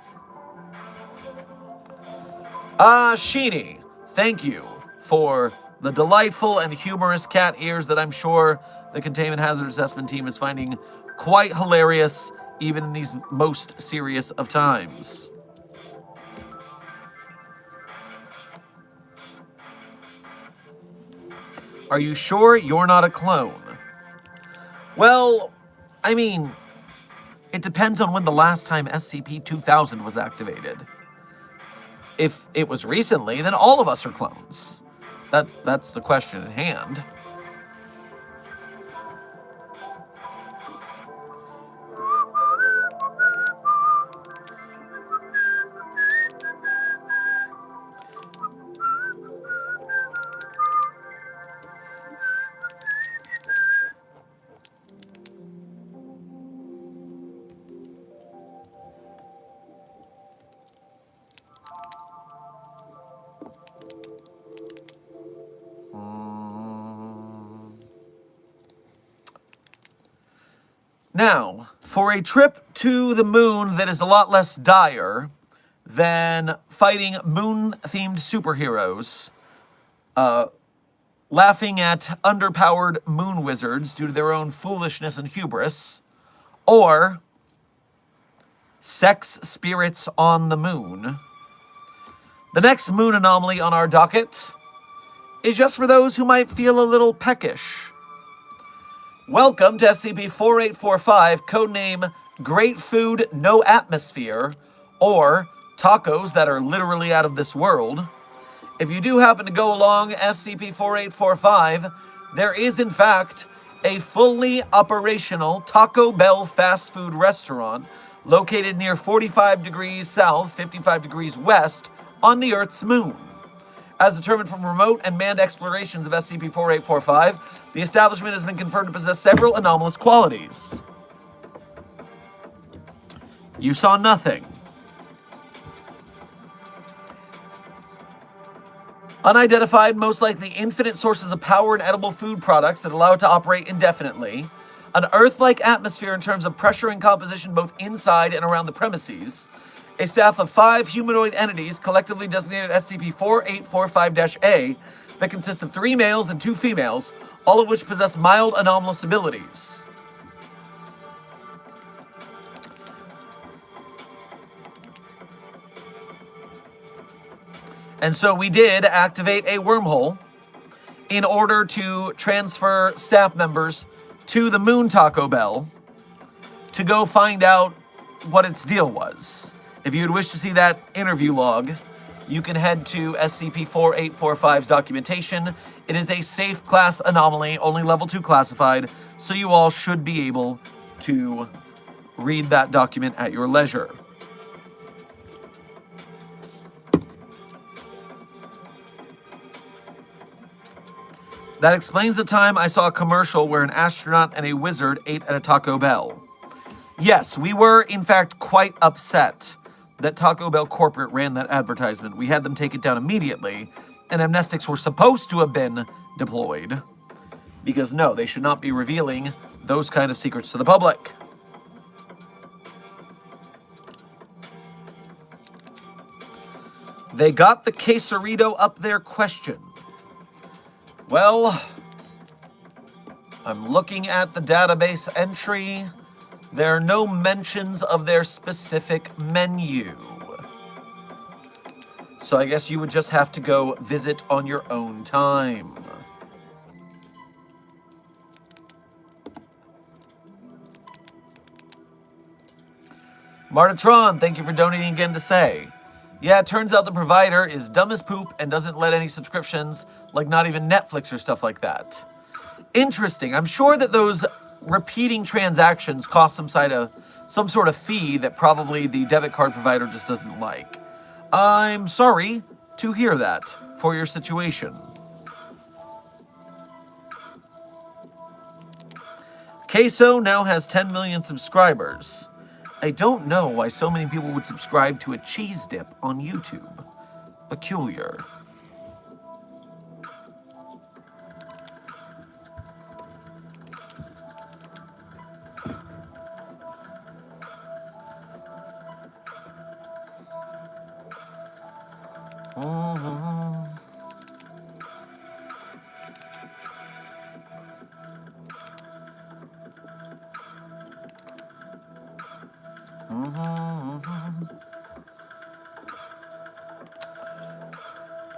Sheeny, thank you for the delightful and humorous cat ears that I'm sure the Containment Hazard Assessment team is finding quite hilarious even in these most serious of times. Are you sure you're not a clone? Well, I mean, it depends on when the last time SCP-2000 was activated. If it was recently, then all of us are clones. That's the question at hand. Now, for a trip to the moon that is a lot less dire than fighting moon-themed superheroes, laughing at underpowered moon wizards due to their own foolishness and hubris, or sex spirits on the moon, the next moon anomaly on our docket is just for those who might feel a little peckish. Welcome to SCP-4845, codename great food, no atmosphere, or tacos that are literally out of this world. If you do happen to go along SCP-4845, there is in fact a fully operational Taco Bell fast food restaurant located near 45 degrees south, 55 degrees west on the Earth's moon. As determined from remote and manned explorations of SCP-4845, the establishment has been confirmed to possess several anomalous qualities. You saw nothing. Unidentified, most likely infinite sources of power and edible food products that allow it to operate indefinitely. An Earth-like atmosphere in terms of pressure and composition both inside and around the premises. A staff of 5 humanoid entities, collectively designated SCP-4845-A, that consists of 3 males and 2 females, all of which possess mild anomalous abilities. And so we did activate a wormhole in order to transfer staff members to the Moon Taco Bell to go find out what its deal was. If you would wish to see that interview log, you can head to SCP-4845's documentation. It is a safe class anomaly, only level 2 classified, so you all should be able to read that document at your leisure. That explains the time I saw a commercial where an astronaut and a wizard ate at a Taco Bell. Yes, we were, in fact, quite upset that Taco Bell corporate ran that advertisement. We had them take it down immediately, and amnestics were supposed to have been deployed. Because no, they should not be revealing those kind of secrets to the public. They got the quesarito up their question. Well, I'm looking at the database entry. There are no mentions of their specific menu. So I guess you would just have to go visit on your own time. Martatron, thank you for donating again to say, yeah, it turns out the provider is dumb as poop and doesn't let any subscriptions, like not even Netflix or stuff like that. Interesting. I'm sure that those repeating transactions cost some sort of fee that probably the debit card provider just doesn't like. I'm sorry to hear that for your situation. Queso now has 10 million subscribers. I don't know why so many people would subscribe to a cheese dip on YouTube. Peculiar.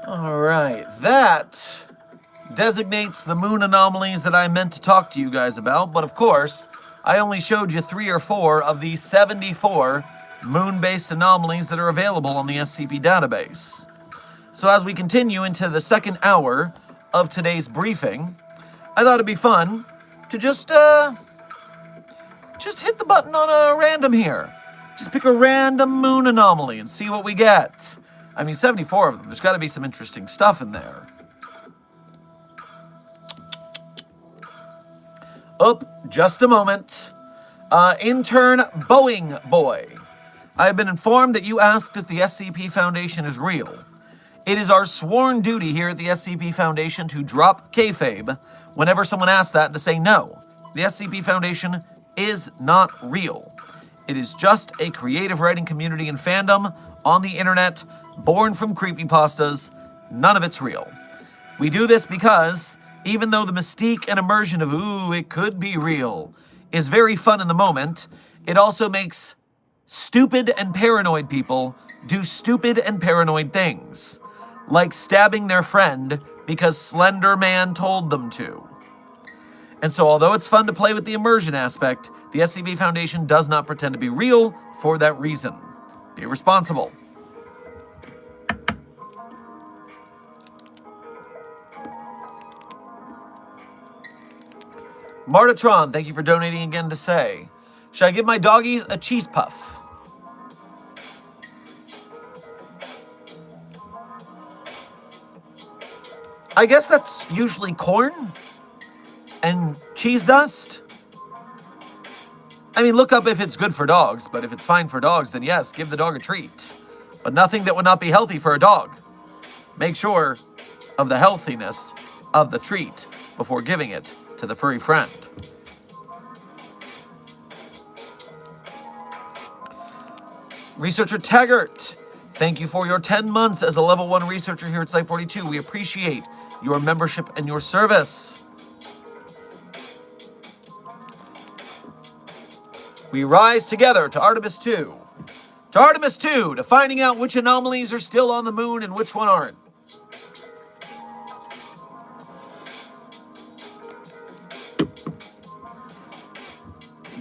Alright, that designates the moon anomalies that I meant to talk to you guys about, but of course, I only showed you 3 or 4 of the 74 moon-based anomalies that are available on the SCP database. So as we continue into the second hour of today's briefing, I thought it'd be fun to just hit the button on a random here. Just pick a random moon anomaly and see what we get. I mean, 74 of them. There's got to be some interesting stuff in there. Just a moment. Intern Boeing Boy. I have been informed that you asked if the SCP Foundation is real. It is our sworn duty here at the SCP Foundation to drop kayfabe whenever someone asks that and to say no. The SCP Foundation is not real. It is just a creative writing community and fandom on the internet, born from creepypastas. None of it's real. We do this because, even though the mystique and immersion of, ooh, it could be real, is very fun in the moment, it also makes stupid and paranoid people do stupid and paranoid things, like stabbing their friend because Slender Man told them to. And so although it's fun to play with the immersion aspect, the SCP Foundation does not pretend to be real for that reason. Be responsible. Martatron, thank you for donating again to say, should I give my doggies a cheese puff? I guess that's usually corn and cheese dust. I mean, look up if it's good for dogs, but if it's fine for dogs, then yes, give the dog a treat. But nothing that would not be healthy for a dog. Make sure of the healthiness of the treat before giving it to the furry friend. Researcher Taggart, thank you for your 10 months as a level 1 researcher here at Site 42. We appreciate your membership and your service. We rise together to Artemis 2. To Artemis 2, to finding out which anomalies are still on the moon and which one aren't.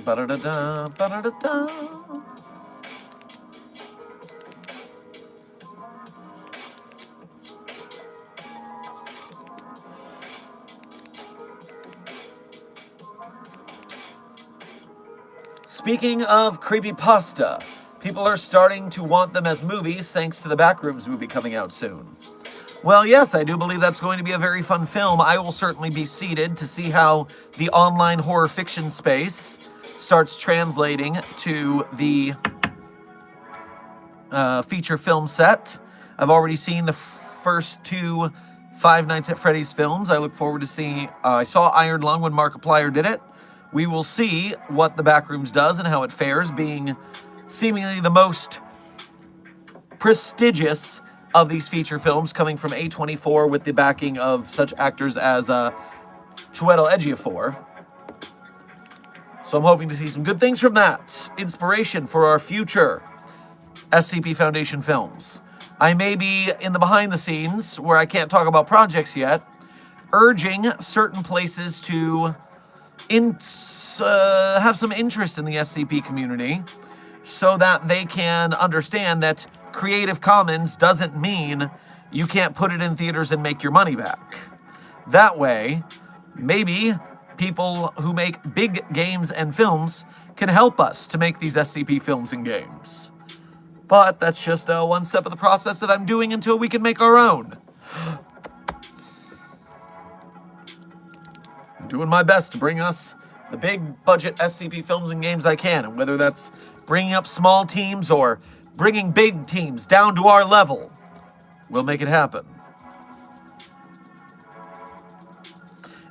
Ba-da-da-da, ba-da-da-da. Speaking of creepypasta, people are starting to want them as movies thanks to the Backrooms movie coming out soon. Well, yes, I do believe that's going to be a very fun film. I will certainly be seated to see how the online horror fiction space starts translating to the feature film set. I've already seen the first 2 Five Nights at Freddy's films. I look forward to seeing... I saw Iron Lung when Markiplier did it. We will see what the Backrooms does and how it fares, being seemingly the most prestigious of these feature films, coming from A24 with the backing of such actors as Chiwetel Ejiofor. So I'm hoping to see some good things from that. Inspiration for our future SCP Foundation films. I may be in the behind the scenes, where I can't talk about projects yet, urging certain places to have some interest in the SCP community so that they can understand that Creative Commons doesn't mean you can't put it in theaters and make your money back. That way, maybe people who make big games and films can help us to make these SCP films and games. But that's just one step of the process that I'm doing until we can make our own. I'm doing my best to bring us the big budget SCP films and games I can, and whether that's bringing up small teams or bringing big teams down to our level, we'll make it happen.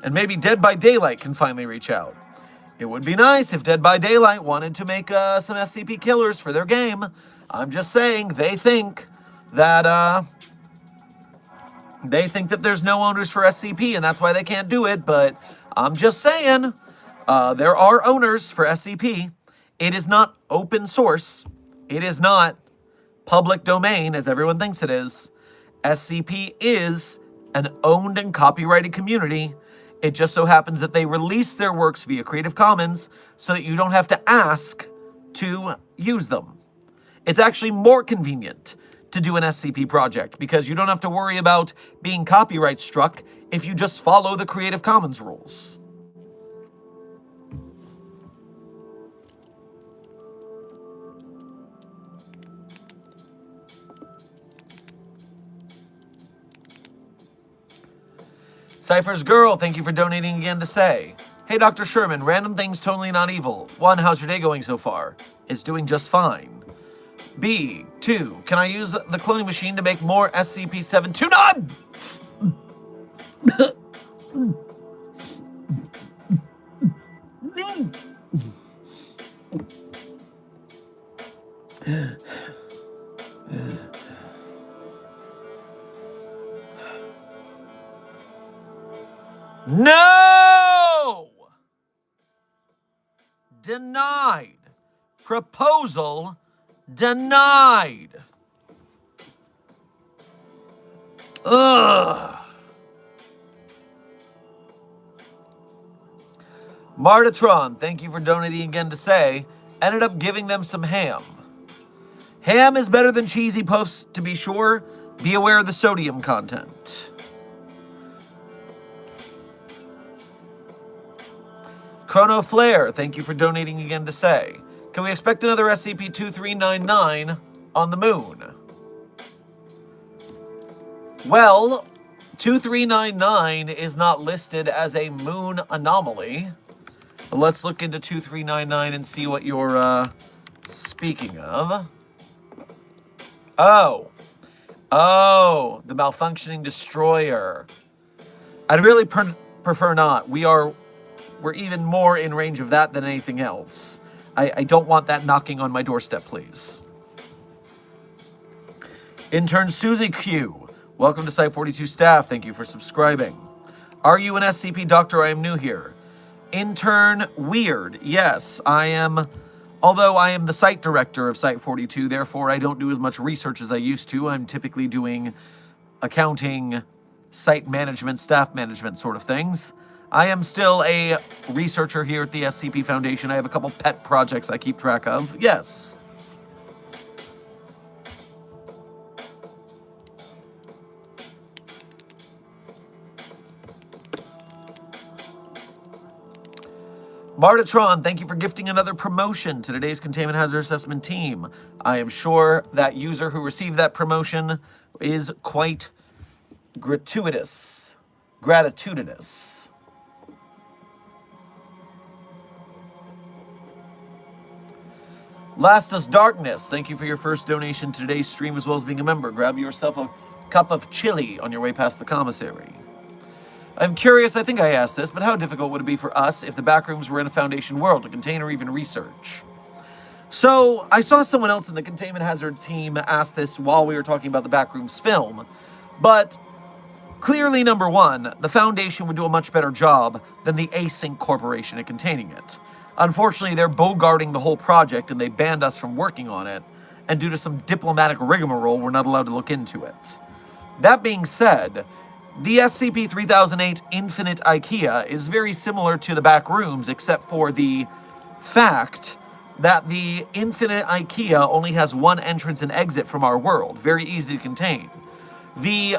And maybe Dead by Daylight can finally reach out. It would be nice if Dead by Daylight wanted to make some SCP killers for their game. I'm just saying, they think that there's no owners for SCP, and that's why they can't do it, but I'm just saying, there are owners for SCP. It is not open source. It is not public domain, as everyone thinks it is. SCP is an owned and copyrighted community. It just so happens that they release their works via Creative Commons so that you don't have to ask to use them. It's actually more convenient to do an SCP project because you don't have to worry about being copyright struck if you just follow the Creative Commons rules. Cypher's Girl, thank you for donating again to say, hey, Dr. Sherman, random things totally not evil. 1, how's your day going so far? It's doing just fine. B, 2, can I use the cloning machine to make more SCP-729? No! Denied. Proposal denied. Ugh. Martatron, thank you for donating again to say, ended up giving them some ham. Ham is better than cheesy puffs, to be sure. Be aware of the sodium content. Chrono Flare, thank you for donating again to say, can we expect another SCP-2399 on the moon? Well, 2399 is not listed as a moon anomaly. But let's look into 2399 and see what you're speaking of. Oh, the malfunctioning destroyer. I'd really prefer not. We're even more in range of that than anything else. I don't want that knocking on my doorstep, please. Intern Susie Q, welcome to Site-42 staff. Thank you for subscribing. Are you an SCP doctor? I am new here. Intern Weird, yes, I am. Although I am the site director of Site-42, therefore I don't do as much research as I used to. I'm typically doing accounting, site management, staff management sort of things. I am still a researcher here at the SCP Foundation. I have a couple pet projects I keep track of. Yes. Martatron, thank you for gifting another promotion to today's Containment Hazard Assessment team. I am sure that user who received that promotion is quite gratitudinous. Lastus Darkness, thank you for your first donation to today's stream as well as being a member. Grab yourself a cup of chili on your way past the commissary. I'm curious, I think I asked this, but how difficult would it be for us if the backrooms were in a Foundation world to contain or even research? So, I saw someone else in the Containment Hazard team ask this while we were talking about the backrooms film, but clearly, number one, the Foundation would do a much better job than the Async Corporation at containing it. Unfortunately, they're bogarting the whole project and they banned us from working on it, and due to some diplomatic rigmarole, we're not allowed to look into it. That being said, the SCP-3008 Infinite IKEA is very similar to the back rooms, except for the fact that the Infinite IKEA only has one entrance and exit from our world, very easy to contain. The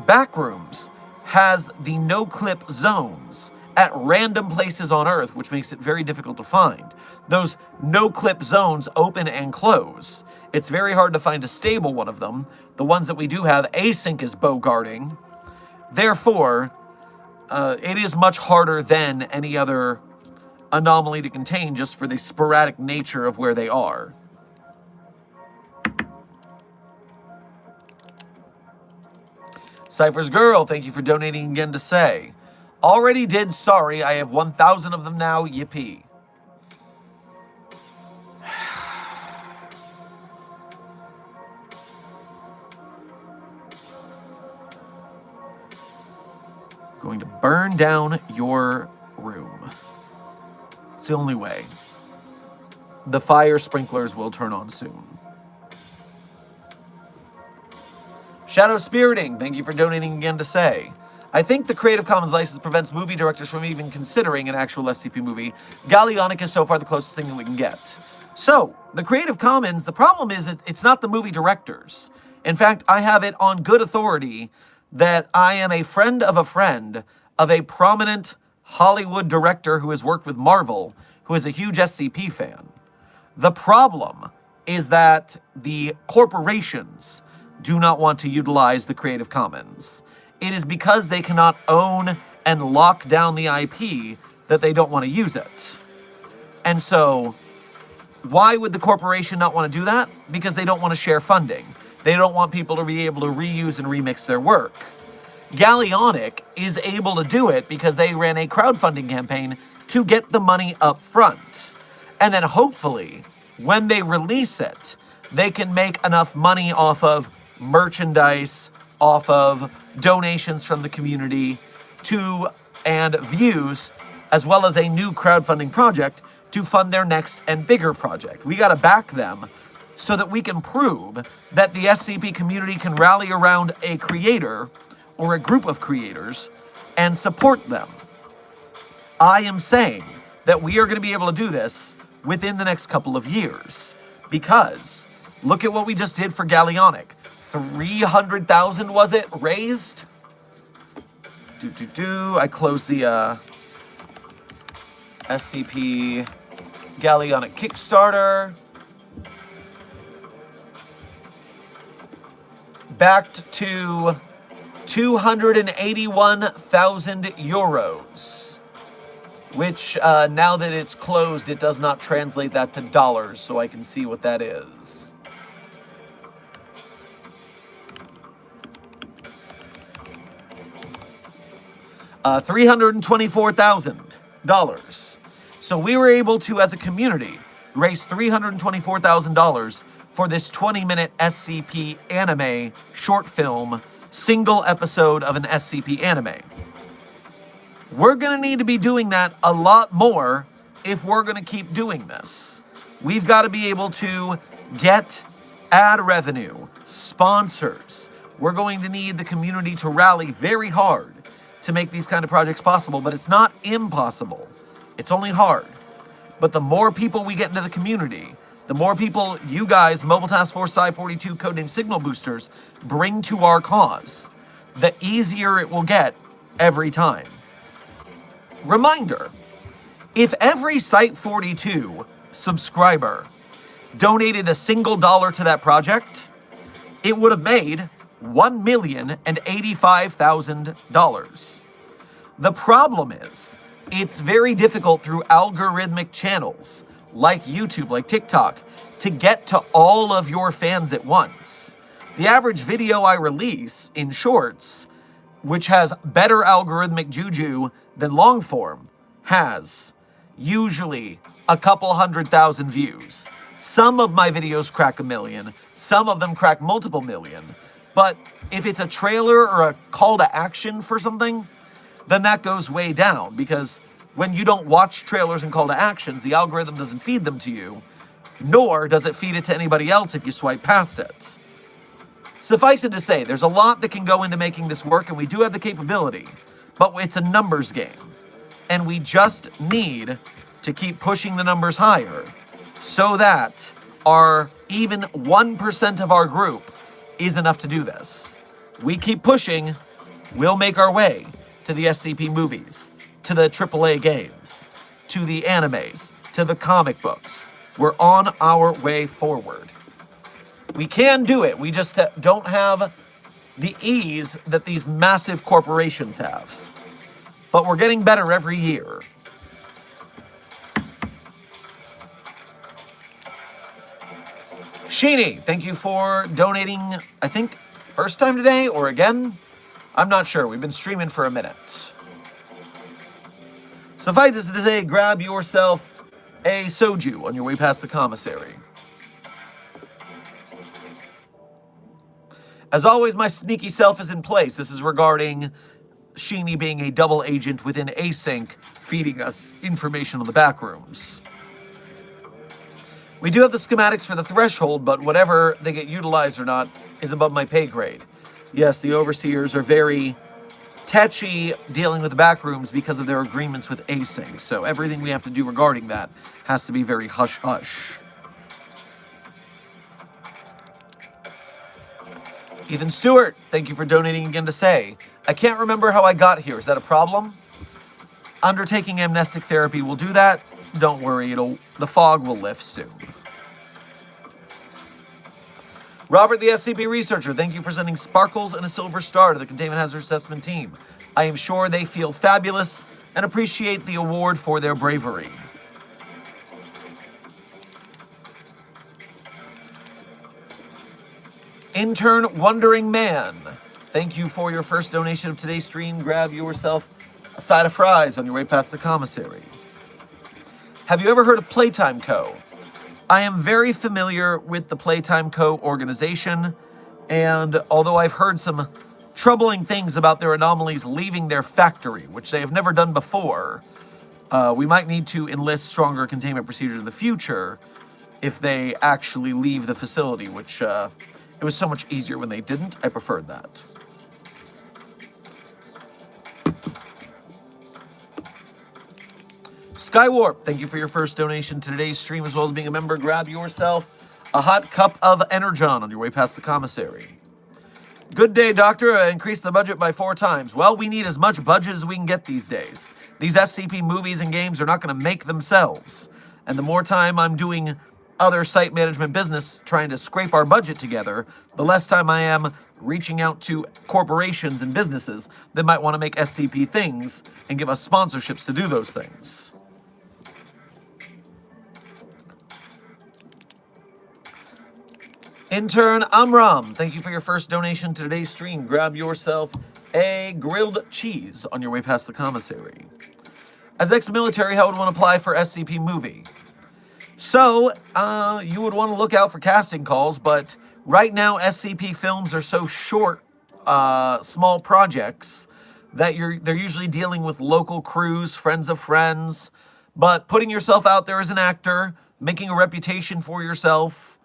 back rooms has the no-clip zones at random places on Earth, which makes it very difficult to find. Those no-clip zones open and close. It's very hard to find a stable one of them. The ones that we do have, Async is bogarting. Therefore, it is much harder than any other anomaly to contain just for the sporadic nature of where they are. Cypher's Girl, thank you for donating again to say, already did, sorry, I have 1,000 of them now, yippee. Going to burn down your room. It's the only way. The fire sprinklers will turn on soon. Shadow Spiriting, thank you for donating again to say, I think the Creative Commons license prevents movie directors from even considering an actual SCP movie. Gallionic is so far the closest thing that we can get. So, the Creative Commons, the problem is it's not the movie directors. In fact, I have it on good authority that I am a friend of a prominent Hollywood director who has worked with Marvel, who is a huge SCP fan. The problem is that the corporations do not want to utilize the Creative Commons. It is because they cannot own and lock down the IP that they don't want to use it. And so, why would the corporation not want to do that? Because they don't want to share funding. They don't want people to be able to reuse and remix their work. Gallionic is able to do it because they ran a crowdfunding campaign to get the money up front. And then hopefully, when they release it, they can make enough money off of merchandise, off of donations from the community, and views, as well as a new crowdfunding project to fund their next and bigger project. We gotta back them so that we can prove that the SCP community can rally around a creator or a group of creators and support them. I am saying that we are going to be able to do this within the next couple of years. Because look at what we just did for Galleonic. 300,000 was it raised? I closed the SCP Galleonic Kickstarter. Backed to 281,000 euros. Which, now that it's closed, it does not translate that to dollars, so I can see what that is. $324,000. So we were able to, as a community, raise $324,000 for this 20-minute SCP anime short film, single episode of an SCP anime. We're going to need to be doing that a lot more if we're going to keep doing this. We've got to be able to get ad revenue, sponsors. We're going to need the community to rally very hard to make these kind of projects possible, but it's not impossible. It's only hard. But the more people we get into the community, the more people you guys, Mobile Task Force Psi-42, codename Signal Boosters, bring to our cause, the easier it will get every time. Reminder, if every Site-42 subscriber donated a single dollar to that project, it would have made $1,085,000. The problem is, it's very difficult through algorithmic channels, like YouTube, like TikTok, to get to all of your fans at once. The average video I release in shorts, which has better algorithmic juju than long form, has usually a couple 100,000 views. Some of my videos crack 1 million, some of them crack multiple million. But if it's a trailer or a call to action for something, then that goes way down, because when you don't watch trailers and call to actions, the algorithm doesn't feed them to you, nor does it feed it to anybody else if you swipe past it. Suffice it to say, there's a lot that can go into making this work, and we do have the capability, but it's a numbers game. And we just need to keep pushing the numbers higher so that our even 1% of our group is enough to do this. We keep pushing, we'll make our way to the SCP movies, to the AAA games, to the animes, to the comic books. We're on our way forward. We can do it, we just don't have the ease that these massive corporations have. But we're getting better every year. Sheeny, thank you for donating, I think, first time today or again? I'm not sure. We've been streaming for a minute. Suffice it to say, grab yourself a soju on your way past the commissary. As always, my sneaky self is in place. This is regarding Sheeny being a double agent within Async, feeding us information on the back rooms. We do have the schematics for the threshold, but whatever they get utilized or not is above my pay grade. Yes, the overseers are very tetchy dealing with the back rooms because of their agreements with Async, so everything we have to do regarding that has to be very hush-hush. Ethan Stewart, thank you for donating again to say, I can't remember how I got here. Is that a problem? Undertaking amnestic therapy will do that. Don't worry, the fog will lift soon. Robert, the SCP researcher, thank you for sending sparkles and a silver star to the Containment Hazard Assessment team. I am sure they feel fabulous and appreciate the award for their bravery. Intern Wondering Man, thank you for your first donation of today's stream. Grab yourself a side of fries on your way past the commissary. Have you ever heard of Playtime Co? I am very familiar with the Playtime Co organization, and although I've heard some troubling things about their anomalies leaving their factory, which they have never done before, we might need to enlist stronger containment procedures in the future if they actually leave the facility, which it was so much easier when they didn't. I preferred that. Skywarp, thank you for your first donation to today's stream, as well as being a member. Grab yourself a hot cup of Energon on your way past the commissary. Good day, Doctor. Increase the budget by 4 times. Well, we need as much budget as we can get these days. These SCP movies and games are not going to make themselves. And the more time I'm doing other site management business trying to scrape our budget together, the less time I am reaching out to corporations and businesses that might want to make SCP things and give us sponsorships to do those things. Intern Amram, thank you for your first donation to today's stream. Grab yourself a grilled cheese on your way past the commissary. As ex-military, how would one apply for SCP movie? So, you would want to look out for casting calls, but right now SCP films are so short, small projects that they're usually dealing with local crews, friends of friends, but putting yourself out there as an actor, making a reputation for yourself,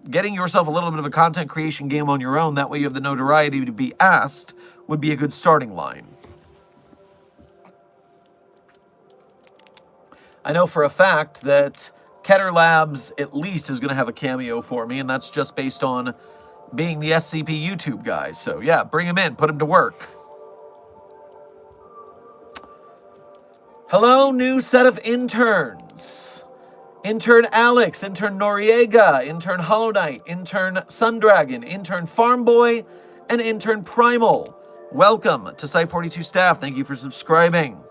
getting yourself a little bit of a content creation game on your own, that way you have the notoriety to be asked, would be a good starting line. I know for a fact that Keter Labs at least is going to have a cameo for me, and that's just based on being the SCP YouTube guy. So yeah, bring him in, put him to work. Hello, new set of interns. Intern Alex, Intern Noriega, Intern Hollow Knight, Intern Sundragon, Intern Farmboy, and Intern Primal. Welcome to Site 42 staff. Thank you for subscribing.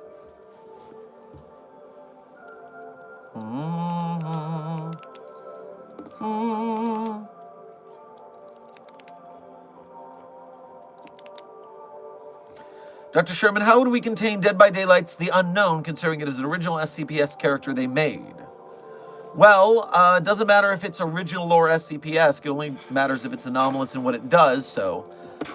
Dr. Sherman, how would we contain Dead by Daylight's The Unknown, considering it is an original SCPS character they made? Well, it doesn't matter if it's original or SCPS. It only matters if it's anomalous in what it does. So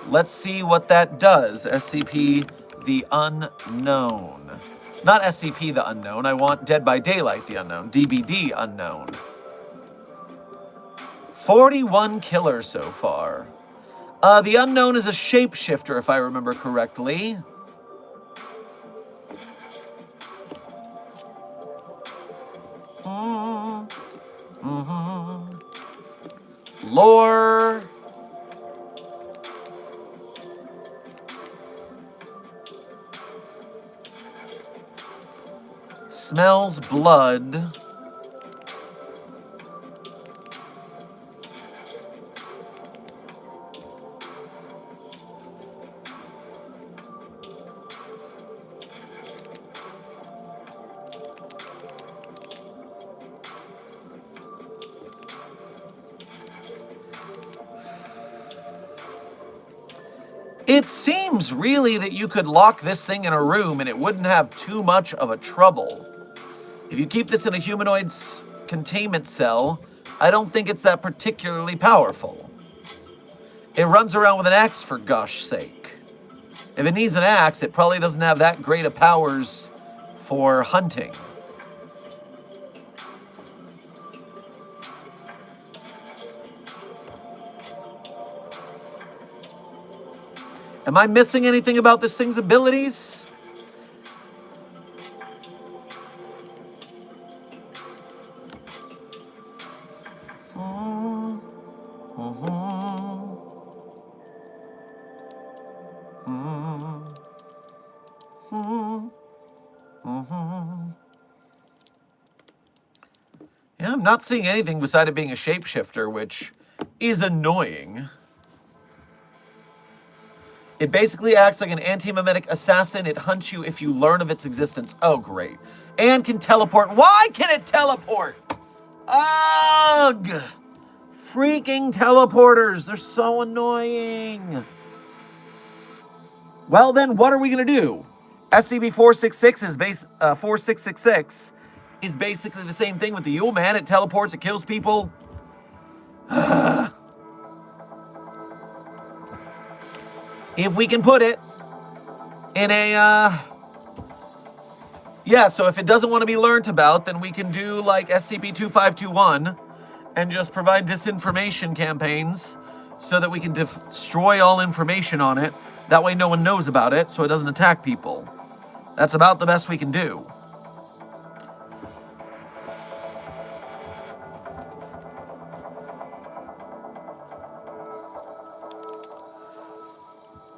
let's see what that does. SCP The Unknown. Not SCP The Unknown. I want Dead by Daylight The Unknown. DBD Unknown. 41 killers so far. The Unknown is a shapeshifter, if I remember correctly. Lore. Smells blood. It seems really that you could lock this thing in a room and it wouldn't have too much of a trouble. If you keep this in a humanoid containment cell, I don't think it's that particularly powerful. It runs around with an axe, for gosh sake. If it needs an axe, it probably doesn't have that great of powers for hunting. Am I missing anything about this thing's abilities? Yeah, I'm not seeing anything beside it being a shapeshifter, which is annoying. It basically acts like an anti-memetic assassin. It hunts you if you learn of its existence. Oh, great. And can teleport. Why can it teleport? Ugh! Freaking teleporters. They're so annoying. Well, then, what are we going to do? SCP-466 is 4666 is basically the same thing with the Yule Man. It teleports, it kills people. If we can put it in a, yeah, so if it doesn't want to be learnt about, then we can do like SCP-2521 and just provide disinformation campaigns so that we can destroy all information on it. That way no one knows about it, so it doesn't attack people. That's about the best we can do.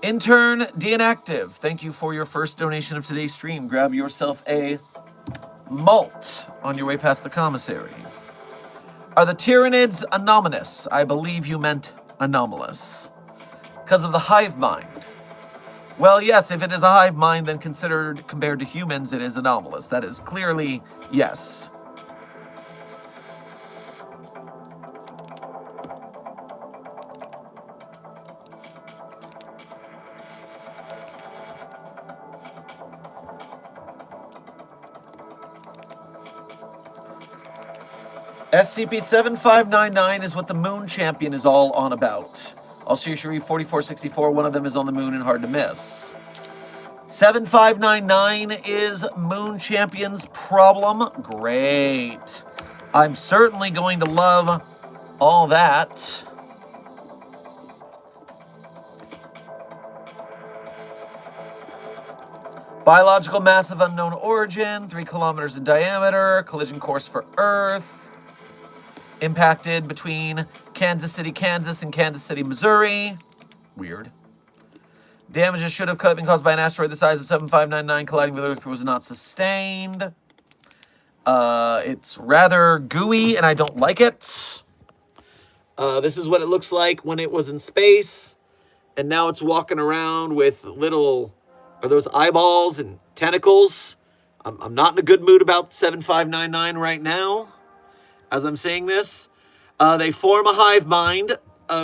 Intern Deanactive, thank you for your first donation of today's stream. Grab yourself a malt on your way past the commissary. Are the Tyranids anomalous? I believe you meant anomalous. Because of the hive mind. Well, yes, if it is a hive mind, then compared to humans, it is anomalous. That is clearly yes. SCP-7599 is what the Moon Champion is all on about. Also, you should read 4464. One of them is on the moon and hard to miss. 7599 is Moon Champion's problem. Great. I'm certainly going to love all that. Biological mass of unknown origin, 3 kilometers in diameter, collision course for Earth. Impacted between Kansas City, Kansas and Kansas City, Missouri. Weird. Damages should have been caused by an asteroid the size of 7599 colliding with Earth was not sustained. It's rather gooey and I don't like it. This is what it looks like when it was in space. And now it's walking around with little, are those eyeballs and tentacles? I'm not in a good mood about 7599 right now. As I'm saying this, they form a hive mind.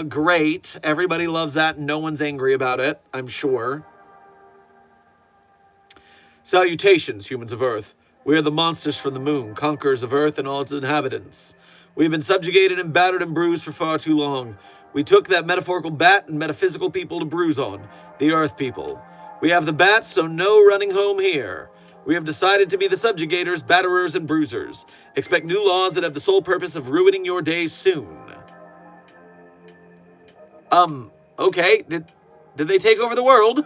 Great. Everybody loves that. No one's angry about it, I'm sure. Salutations, humans of Earth. We are the monsters from the moon, conquerors of Earth and all its inhabitants. We have been subjugated and battered and bruised for far too long. We took that metaphorical bat and metaphysical people to bruise on, the Earth people. We have the bats, so no running home here. We have decided to be the subjugators, batterers, and bruisers. Expect new laws that have the sole purpose of ruining your days soon. Okay. Did they take over the world?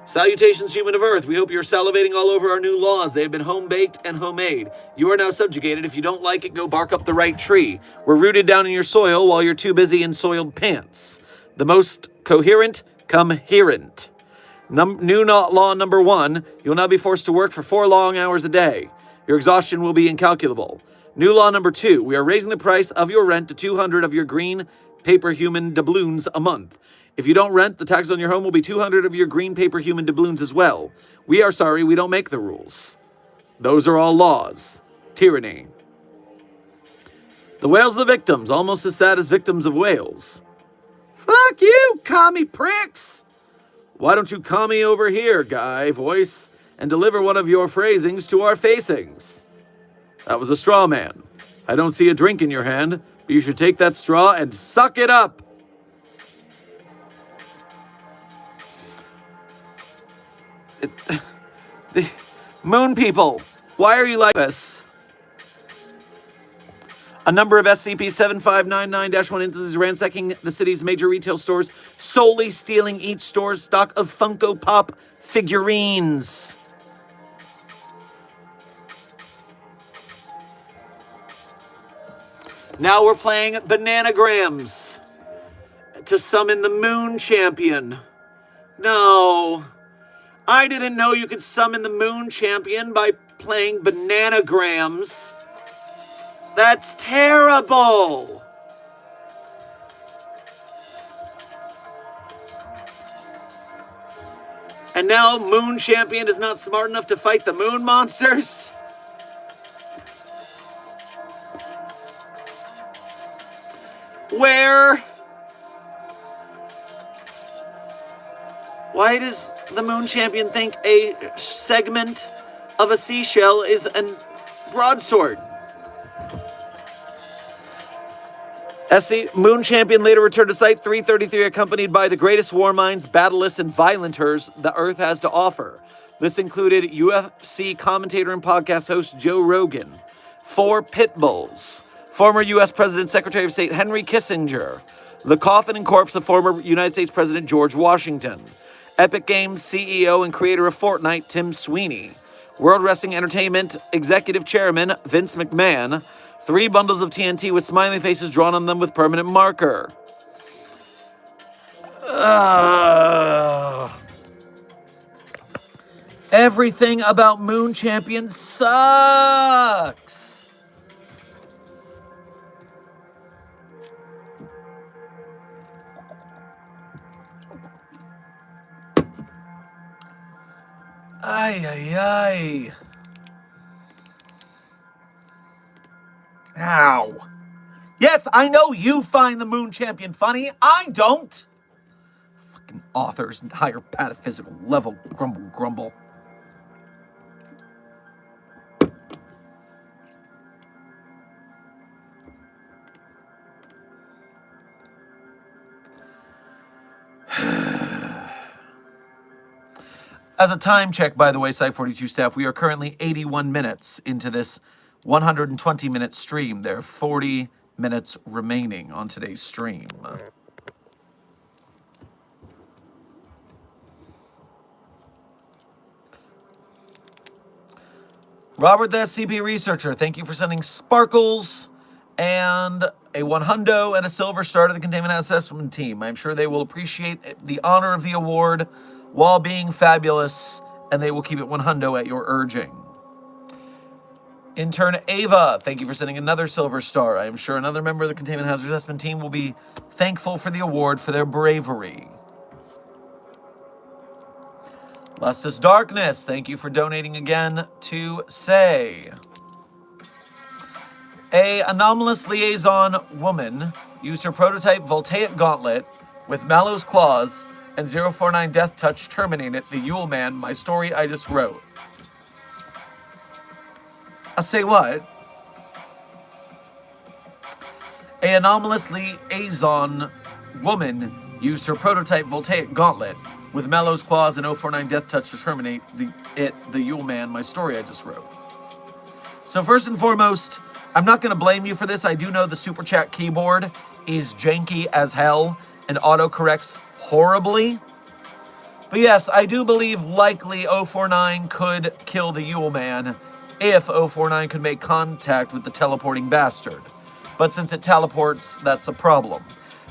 Salutations, human of Earth. We hope you're salivating all over our new laws. They have been home-baked and homemade. You are now subjugated. If you don't like it, go bark up the right tree. We're rooted down in your soil while you're too busy in soiled pants. The most coherent... come herent. New law number 1, you will now be forced to work for 4 long hours a day. Your exhaustion will be incalculable. New law number 2, we are raising the price of your rent to 200 of your green paper human doubloons a month. If you don't rent, the tax on your home will be 200 of your green paper human doubloons as well. We are sorry, we don't make the rules. Those are all laws. Tyranny. The whales are the victims, almost as sad as victims of whales. Fuck you, commie pricks! Why don't you commie over here, guy voice, and deliver one of your phrasings to our facings? That was a straw man. I don't see a drink in your hand, but you should take that straw and suck it up! The moon people, why are you like this? A number of SCP-7599-1 instances ransacking the city's major retail stores, solely stealing each store's stock of Funko Pop figurines. Now we're playing Bananagrams to summon the Moon Champion. No, I didn't know you could summon the Moon Champion by playing Bananagrams. That's terrible! And now Moon Champion is not smart enough to fight the moon monsters? Where? Why does the Moon Champion think a segment of a seashell is a broadsword? Moon Champion later returned to Site 333 accompanied by the greatest war minds, battleists, and violenters the Earth has to offer. This included UFC commentator and podcast host Joe Rogan, 4 pit bulls, former U.S. President Secretary of State Henry Kissinger, the coffin and corpse of former United States President George Washington, Epic Games CEO and creator of Fortnite Tim Sweeney, World Wrestling Entertainment Executive Chairman Vince McMahon, 3 bundles of TNT with smiley faces drawn on them with permanent marker. Everything about Moon Champion sucks. Ay, ay, ay. Ow. Yes, I know you find the Moon Champion funny. I don't. Fucking authors and higher pataphysical level grumble. As a time check, by the way, Site42 staff, we are currently 81 minutes into this 120-minute stream. There are 40 minutes remaining on today's stream. Robert, the SCP researcher, thank you for sending sparkles and a 100 and a silver star to the Containment Assessment Team. I'm sure they will appreciate the honor of the award while being fabulous, and they will keep it 100 at your urging. Intern Ava, thank you for sending another silver star. I am sure another member of the Containment Hazard Assessment Team will be thankful for the award for their bravery. Lust is Darkness, thank you for donating again to say. A anomalous liaison woman used her prototype voltaic gauntlet with Mallow's claws and 049 Death Touch terminated the Yule Man, my story I just wrote. I say what? A anomalous liaison woman used her prototype voltaic gauntlet with Mallow's claws and 049 Death Touch to terminate the Yule Man, my story I just wrote. So first and foremost, I'm not going to blame you for this. I do know the Super Chat keyboard is janky as hell and autocorrects horribly. But yes, I do believe likely 049 could kill the Yule Man if 049 could make contact with the teleporting bastard. But since it teleports, that's a problem.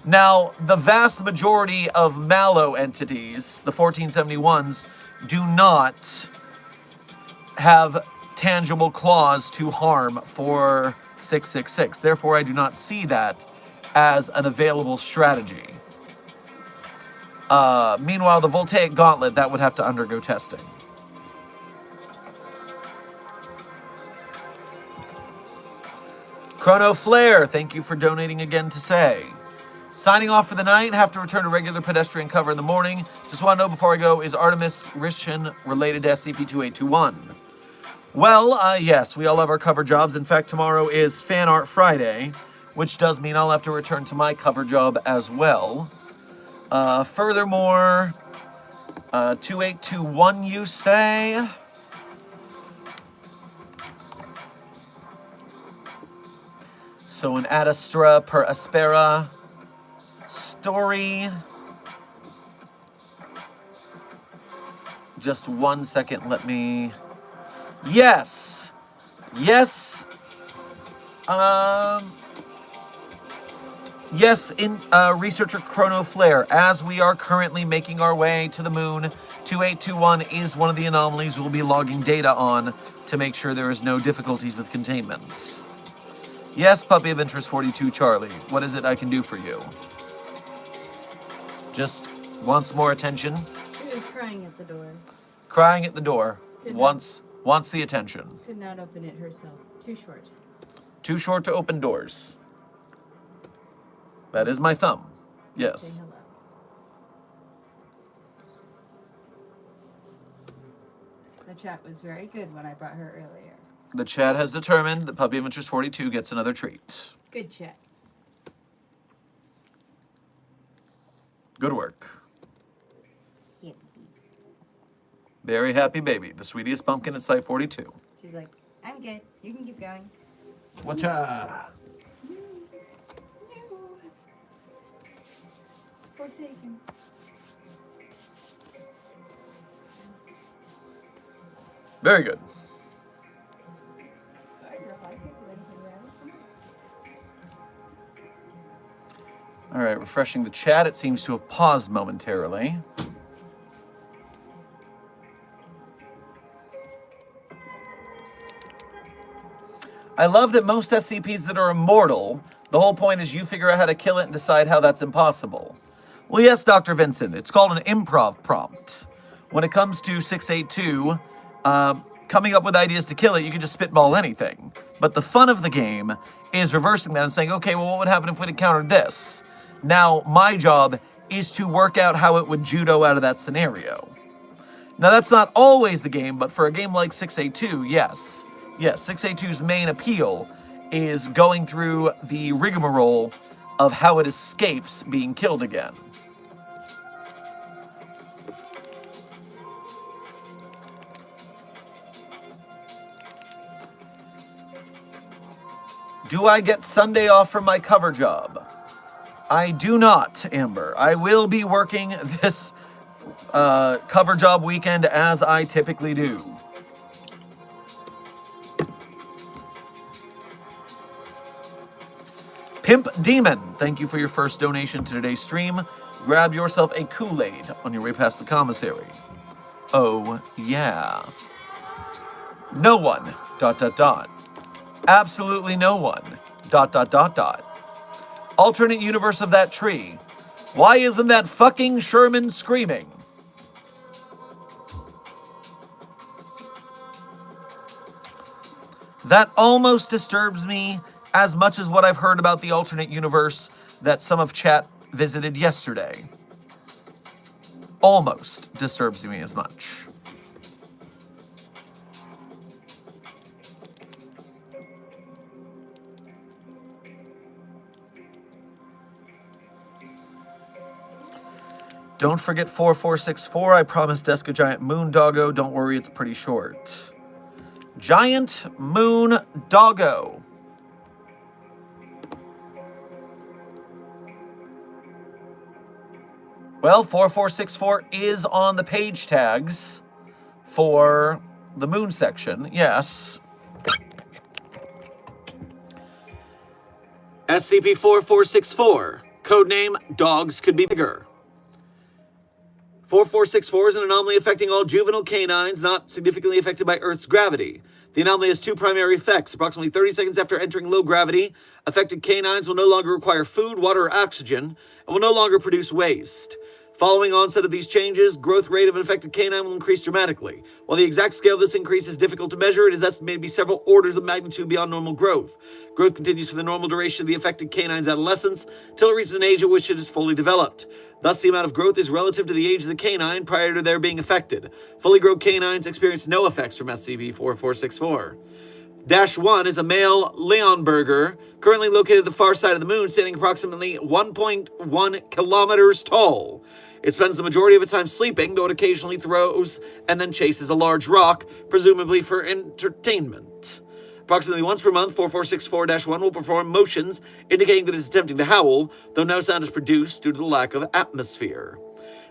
Now, the vast majority of Mallow entities, the 1471s, do not have tangible claws to harm for 666. Therefore, I do not see that as an available strategy. Meanwhile, the Voltaic Gauntlet, that would have to undergo testing. Chrono Flare, thank you for donating again to say. Signing off for the night, have to return to regular pedestrian cover in the morning. Just want to know before I go, is Artemis Rishin related to SCP-2821? Well, yes, we all have our cover jobs. In fact, tomorrow is Fan Art Friday, which does mean I'll have to return to my cover job as well. Furthermore, 2821, you say? So an Ad Astra per Aspera story. Just 1 second, let me... Yes! Yes! Yes, in researcher Chrono Flare, as we are currently making our way to the moon, 2821 is one of the anomalies we'll be logging data on to make sure there is no difficulties with containment. Yes, Puppy of Interest 42 Charlie, what is it I can do for you? Just wants more attention?
She was crying at the door.
Crying at the door. Wants the attention.
Could not open it herself. Too short.
Too short to open doors. That is my thumb. Yes.
Say hello. The chat was very good when I brought her earlier.
The chat has determined that Puppy of Interest 42 gets another treat.
Good chat.
Good work.
Hippie.
Very happy baby. The sweetest pumpkin at Site 42.
She's like, I'm good. You can keep going.
Whatcha?
Forsaken.
Very good.
Sorry, girl, I can't do anything else.
refreshing the chat. It seems to have paused momentarily. I love that most SCPs that are immortal, the whole point is you figure out how to kill it and decide how that's impossible. Well, yes, Dr. Vincent, it's called an improv prompt. When it comes to 682, coming up with ideas to kill it, you can just spitball anything. But the fun of the game is reversing that and saying, okay, well, what would happen if we'd encountered this? Now, my job is to work out how it would judo out of that scenario. Now, that's not always the game, but for a game like 682, yes. Yes, 682's main appeal is going through the rigmarole of how it escapes being killed again. Do I get Sunday off from my cover job? I do not, Amber. I will be working this cover job weekend as I typically do. Pimp Demon, thank you for your first donation to today's stream. Grab yourself a Kool-Aid on your way past the commissary. Oh, yeah. No one, ... Absolutely no one, ... Alternate universe of that tree. Why isn't that fucking Sherman screaming? That almost disturbs me as much as what I've heard about the alternate universe that some of chat visited yesterday. Almost disturbs me as much. Don't forget 4464. I promised Desk a Giant Moon Doggo. Don't worry, it's pretty short. Giant Moon Doggo. Well, 4464 is on the page tags for the moon section, yes. SCP-4464, codename Dogs Could Be Bigger. 4464 is an anomaly affecting all juvenile canines not significantly affected by Earth's gravity. The anomaly has two primary effects. Approximately 30 seconds after entering low gravity, affected canines will no longer require food, water, or oxygen, and will no longer produce waste. Following onset of these changes, growth rate of an affected canine will increase dramatically. While the exact scale of this increase is difficult to measure, it is estimated to be several orders of magnitude beyond normal growth. Growth continues for the normal duration of the affected canine's adolescence, till it reaches an age at which it is fully developed. Thus, the amount of growth is relative to the age of the canine prior to their being affected. Fully grown canines experience no effects from SCP-4464. -1 is a male Leonberger, currently located at the far side of the moon, standing approximately 1.1 kilometers tall. It spends the majority of its time sleeping, though it occasionally throws and then chases a large rock, presumably for entertainment. Approximately once per month, 4464-1 will perform motions indicating that it is attempting to howl, though no sound is produced due to the lack of atmosphere.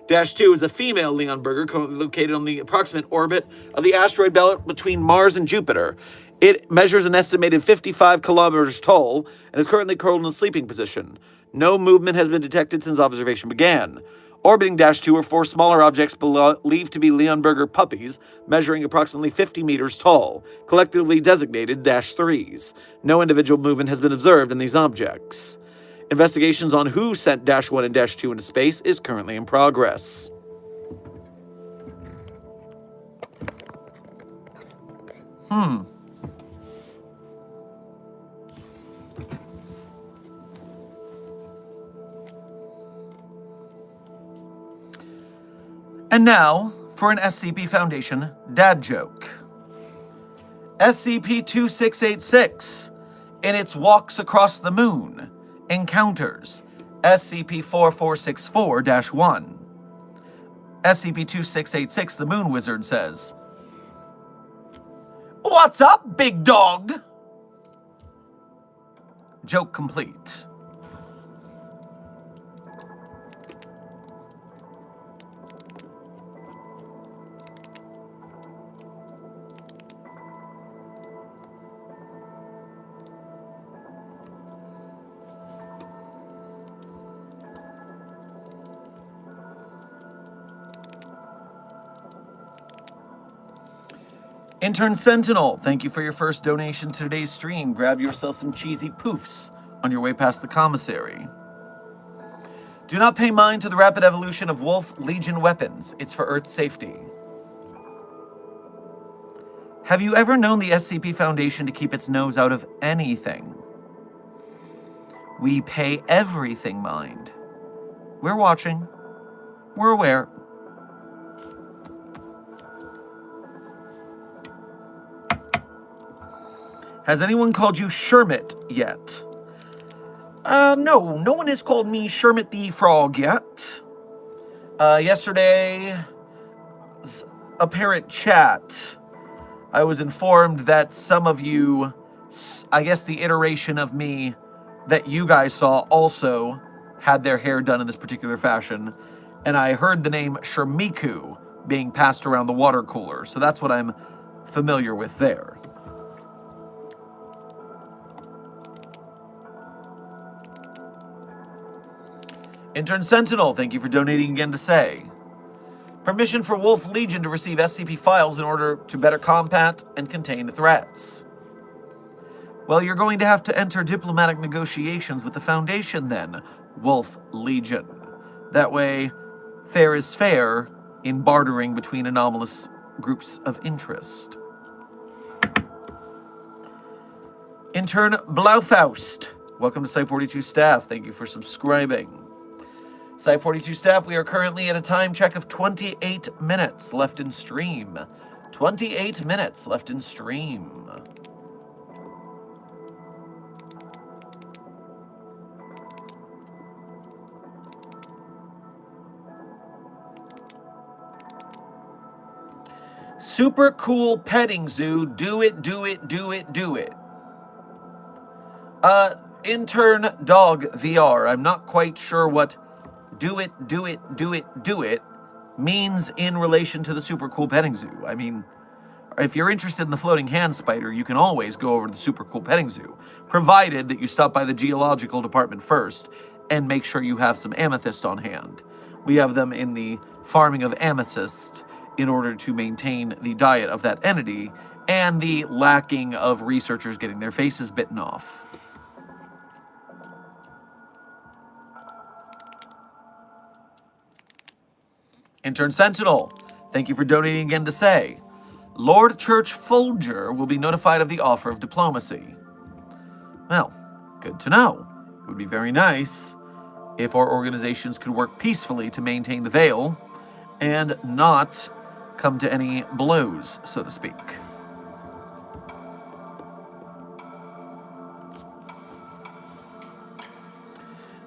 -2 is a female Leonberger, currently located on the approximate orbit of the asteroid belt between Mars and Jupiter. It measures an estimated 55 kilometers tall and is currently curled in a sleeping position. No movement has been detected since observation began. Orbiting -2 are four smaller objects believed to be Leonberger puppies, measuring approximately 50 meters tall, collectively designated -3s. No individual movement has been observed in these objects. Investigations on who sent -1 and -2 into space is currently in progress. And now, for an SCP Foundation dad joke. SCP-2686, in its walks across the moon, encounters SCP-4464-1. SCP-2686, the Moon Wizard, says, "What's up, big dog?" Joke complete. Intern Sentinel, thank you for your first donation to today's stream. Grab yourself some cheesy poofs on your way past the commissary. Do not pay mind to the rapid evolution of Wolf Legion weapons. It's for Earth's safety. Have you ever known the SCP Foundation to keep its nose out of anything? We pay everything mind. We're watching. We're aware. Has anyone called you Shermit yet? No. No one has called me Shermit the Frog yet. Yesterday, apparent chat, I was informed that some of you, I guess the iteration of me that you guys saw also had their hair done in this particular fashion. And I heard the name Shermiku being passed around the water cooler. So that's what I'm familiar with there. Intern Sentinel, thank you for donating again to say. Permission for Wolf Legion to receive SCP files in order to better combat and contain threats. Well, you're going to have to enter diplomatic negotiations with the Foundation then, Wolf Legion. That way, fair is fair in bartering between anomalous groups of interest. Intern Blauthaust, welcome to Site-42 staff. Thank you for subscribing. Site-42 staff, we are currently at a time check of 28 minutes left in stream. 28 minutes left in stream. Super cool petting zoo. Do it, do it, do it, do it. Intern Dog VR. I'm not quite sure what do it, do it, do it, do it means in relation to the super cool petting zoo. I mean, if you're interested in the floating hand spider, you can always go over to the super cool petting zoo, provided that you stop by the geological department first and make sure you have some amethyst on hand. We have them in the farming of amethysts in order to maintain the diet of that entity and the lacking of researchers getting their faces bitten off. Intern Sentinel, thank you for donating again to say, Lord Church Folger will be notified of the offer of diplomacy. Well, good to know. It would be very nice if our organizations could work peacefully to maintain the veil and not come to any blows, so to speak.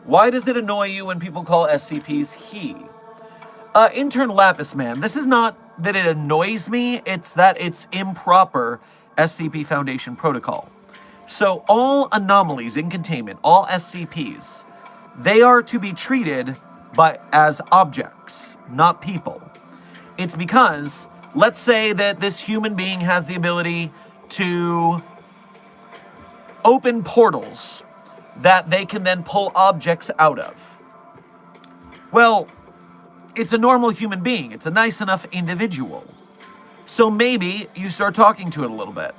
Why does it annoy you when people call SCPs he? Intern Lapis Man, this is not that it annoys me, it's that it's improper SCP Foundation protocol. So all anomalies in containment, all SCPs, they are to be treated as objects, not people. It's because, let's say that this human being has the ability to open portals that they can then pull objects out of. Well, it's a normal human being. It's a nice enough individual. So maybe you start talking to it a little bit.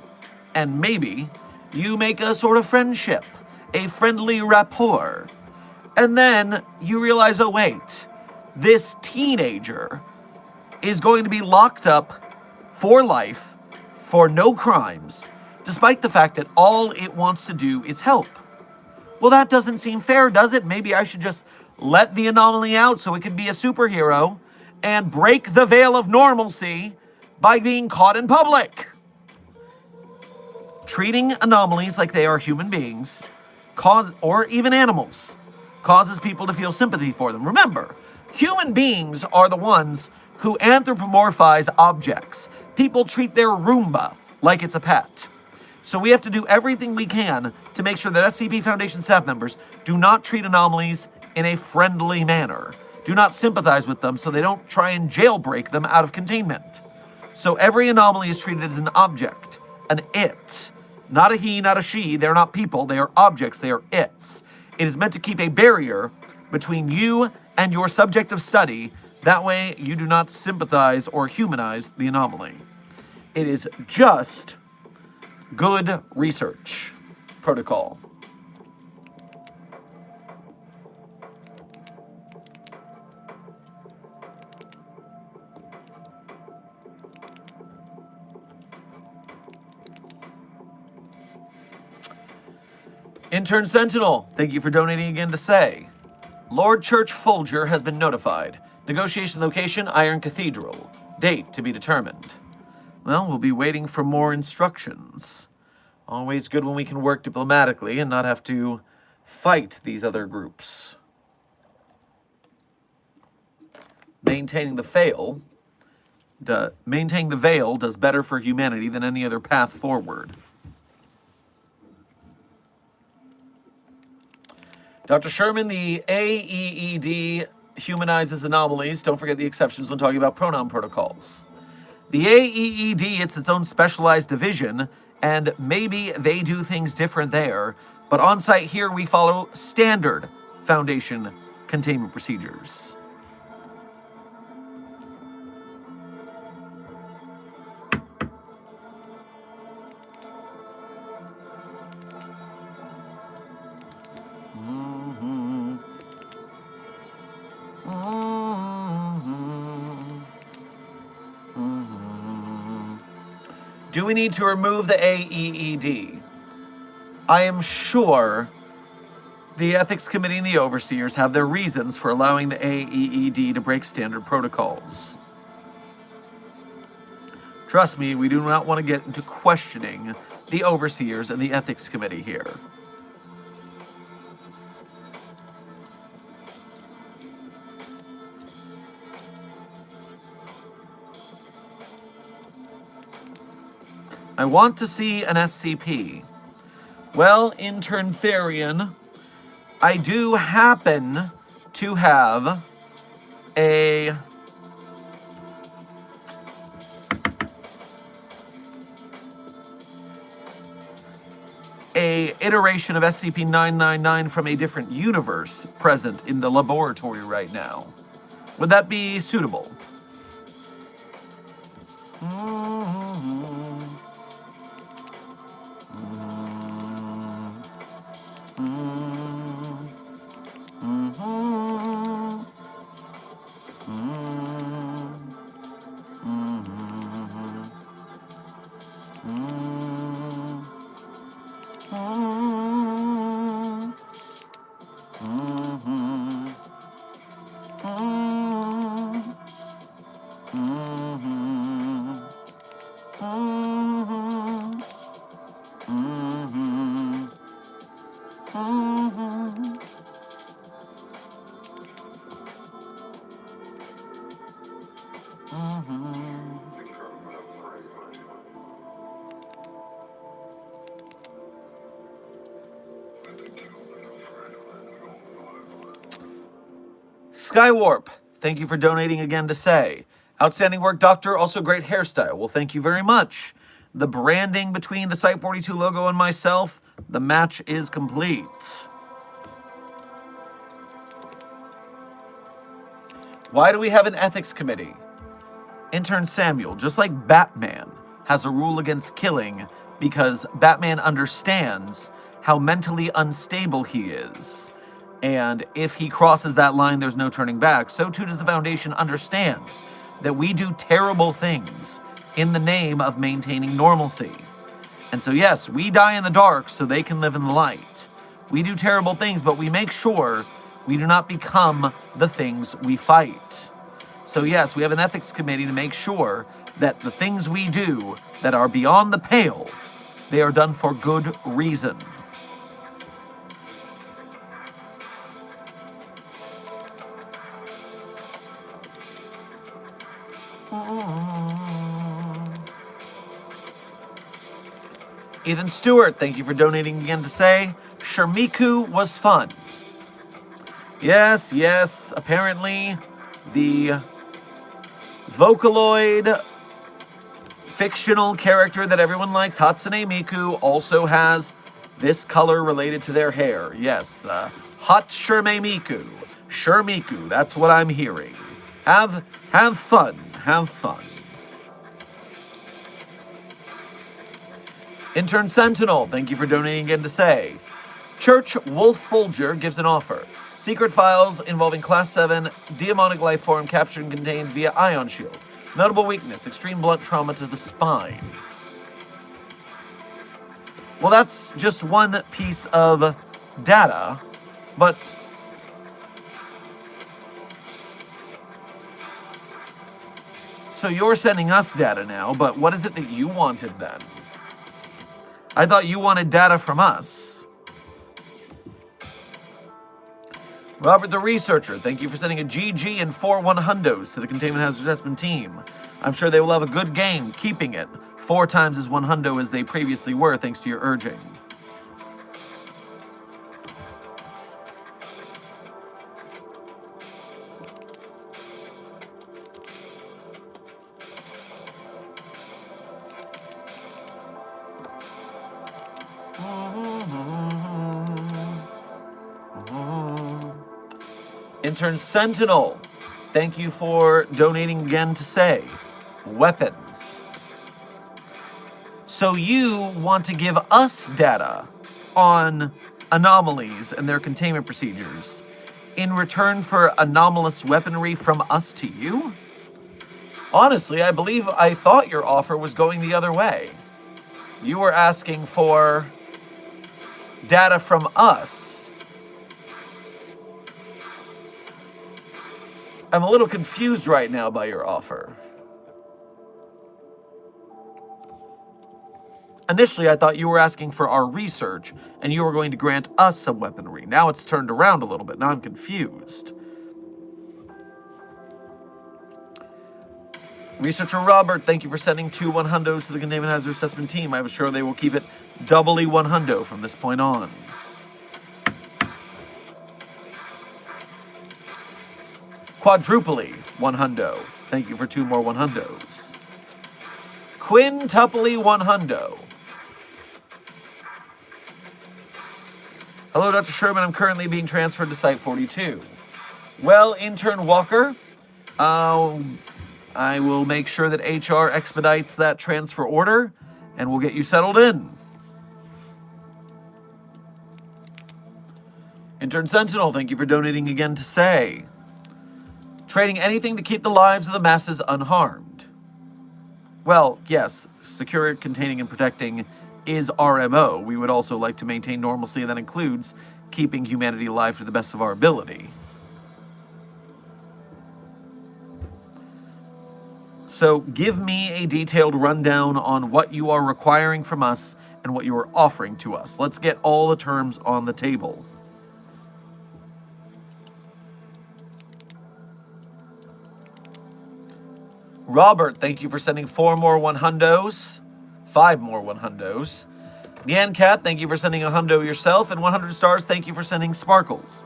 And maybe you make a sort of friendship, a friendly rapport. And then you realize, oh wait, this teenager is going to be locked up for life for no crimes, despite the fact that all it wants to do is help. Well, that doesn't seem fair, does it? Maybe I should just let the anomaly out so it could be a superhero and break the veil of normalcy by being caught in public. Treating anomalies like they are human beings, or even animals, causes people to feel sympathy for them. Remember, human beings are the ones who anthropomorphize objects. People treat their Roomba like it's a pet. So we have to do everything we can to make sure that SCP Foundation staff members do not treat anomalies in a friendly manner. Do not sympathize with them so they don't try and jailbreak them out of containment. So every anomaly is treated as an object, an it. Not a he, not a she. They're not people. They are objects. They are its. It is meant to keep a barrier between you and your subject of study. That way you do not sympathize or humanize the anomaly. It is just good research protocol. Intern Sentinel, thank you for donating again to say, Lord Church Folger has been notified. Negotiation location, Iron Cathedral. Date to be determined. Well, we'll be waiting for more instructions. Always good when we can work diplomatically and not have to fight these other groups. Maintaining the veil does better for humanity than any other path forward. Dr. Sherman, the AEED humanizes anomalies. Don't forget the exceptions when talking about pronoun protocols. The AEED, it's its own specialized division, and maybe they do things different there, but on site here we follow standard Foundation containment procedures. Do we need to remove the AEED? I am sure the Ethics Committee and the Overseers have their reasons for allowing the AEED to break standard protocols. Trust me, we do not want to get into questioning the Overseers and the Ethics Committee here. I want to see an SCP. Well, Intern Therian, I do happen to have a iteration of SCP-999 from a different universe present in the laboratory right now. Would that be suitable? Skywarp, thank you for donating again to say. Outstanding work, Doctor. Also great hairstyle. Well, thank you very much. The branding between the Site-42 logo and myself, the match is complete. Why do we have an ethics committee? Intern Samuel, just like Batman has a rule against killing because Batman understands how mentally unstable he is. And if he crosses that line, there's no turning back. So too does the Foundation understand that we do terrible things in the name of maintaining normalcy. And so yes, we die in the dark so they can live in the light. We do terrible things, but we make sure we do not become the things we fight. So yes, we have an ethics committee to make sure that the things we do that are beyond the pale, they are done for good reason. Ethan Stewart, thank you for donating again to say, Shermiku was fun. Yes, apparently the Vocaloid fictional character that everyone likes, Hatsune Miku, also has this color related to their hair. Yes, Hot Shermiku. Shermiku, that's what I'm hearing. Have fun. Have fun. Intern Sentinel, thank you for donating again to say. Church Wolf Folger gives an offer. Secret files involving Class 7 demonic life form captured and contained via ion shield. Notable weakness, extreme blunt trauma to the spine. Well, that's just one piece of data, but so you're sending us data now, but what is it that you wanted then? I thought you wanted data from us. Robert the Researcher, thank you for sending a GG and 4 100s to the Containment Hazard Assessment team. I'm sure they will have a good game, keeping it 4 times as 100 as they previously were, thanks to your urging. Intern Sentinel, thank you for donating again to say, weapons. So you want to give us data on anomalies and their containment procedures in return for anomalous weaponry from us to you? Honestly, I thought your offer was going the other way. You were asking for data from us. I'm a little confused right now by your offer. Initially, I thought you were asking for our research, and you were going to grant us some weaponry. Now it's turned around a little bit. Now I'm confused. Researcher Robert, thank you for sending 2 100s to the Containment Hazard Assessment team. I'm sure they will keep it doubly 100 from this point on. Quadruply 100. Thank you for 2 more 100s. Quintuply 100. Hello, Dr. Sherman. I'm currently being transferred to Site 42. Well, Intern Walker, I will make sure that HR expedites that transfer order, and we'll get you settled in. Intern Sentinel, thank you for donating again to say. Trading anything to keep the lives of the masses unharmed. Well, yes, secure, containing, and protecting is our MO. We would also like to maintain normalcy, and that includes keeping humanity alive to the best of our ability. So give me a detailed rundown on what you are requiring from us and what you are offering to us. Let's get all the terms on the table. Robert, thank you for sending 4 more 100s. 5 more 100s. Nyan Cat, thank you for sending a 100 yourself. And 100 stars, thank you for sending sparkles.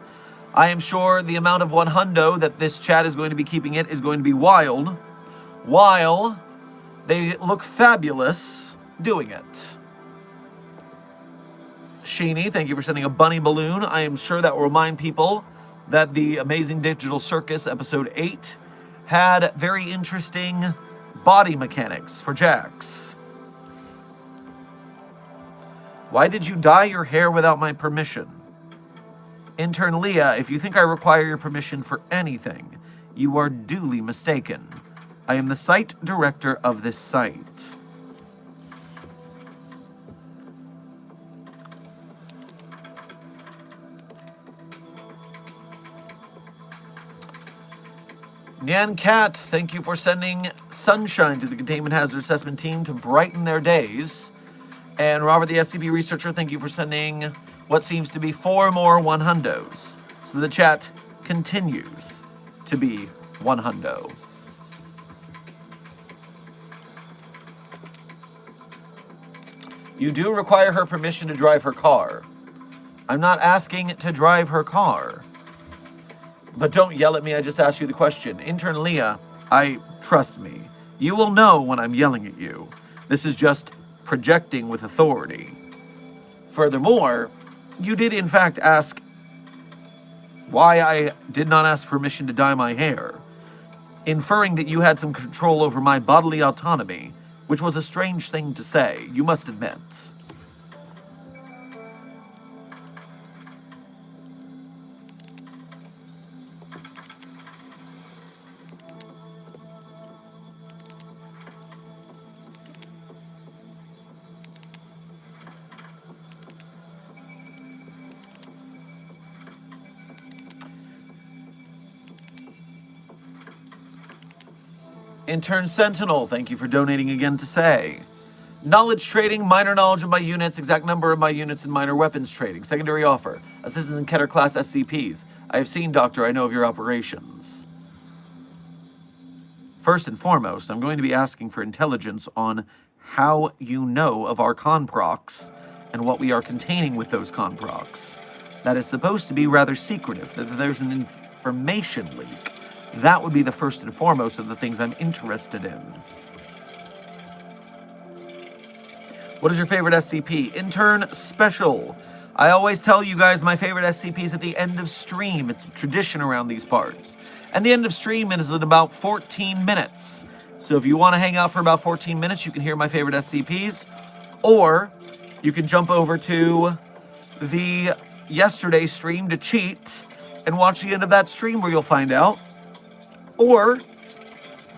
I am sure the amount of 100 that this chat is going to be keeping it is going to be wild, while they look fabulous doing it. Sheeny, thank you for sending a bunny balloon. I am sure that will remind people that the Amazing Digital Circus episode 8 had very interesting body mechanics for Jax. Why did you dye your hair without my permission? Intern Leah, if you think I require your permission for anything, you are duly mistaken. I am the site director of this site. Nyan Cat, thank you for sending sunshine to the Containment Hazard Assessment team to brighten their days. And Robert the SCP Researcher, thank you for sending what seems to be 4 more 100s. So the chat continues to be 100. You do require her permission to drive her car. I'm not asking to drive her car. But don't yell at me, I just asked you the question. Intern Leah, trust me. You will know when I'm yelling at you. This is just projecting with authority. Furthermore, you did in fact ask why I did not ask permission to dye my hair, inferring that you had some control over my bodily autonomy, which was a strange thing to say, you must admit. Intern Sentinel, thank you for donating again to say. Knowledge trading, minor knowledge of my units, exact number of my units, and minor weapons trading. Secondary offer, assistance in Keter class SCPs. I have seen, Doctor, I know of your operations. First and foremost, I'm going to be asking for intelligence on how you know of our conprocs and what we are containing with those conprocs. That is supposed to be rather secretive, that there's an information leak. That would be the first and foremost of the things I'm interested in. What is your favorite SCP? Intern Special. I always tell you guys my favorite SCP is at the end of stream. It's a tradition around these parts. And the end of stream is at about 14 minutes. So if you want to hang out for about 14 minutes, you can hear my favorite SCPs. Or you can jump over to the yesterday stream to cheat and watch the end of that stream where you'll find out. Or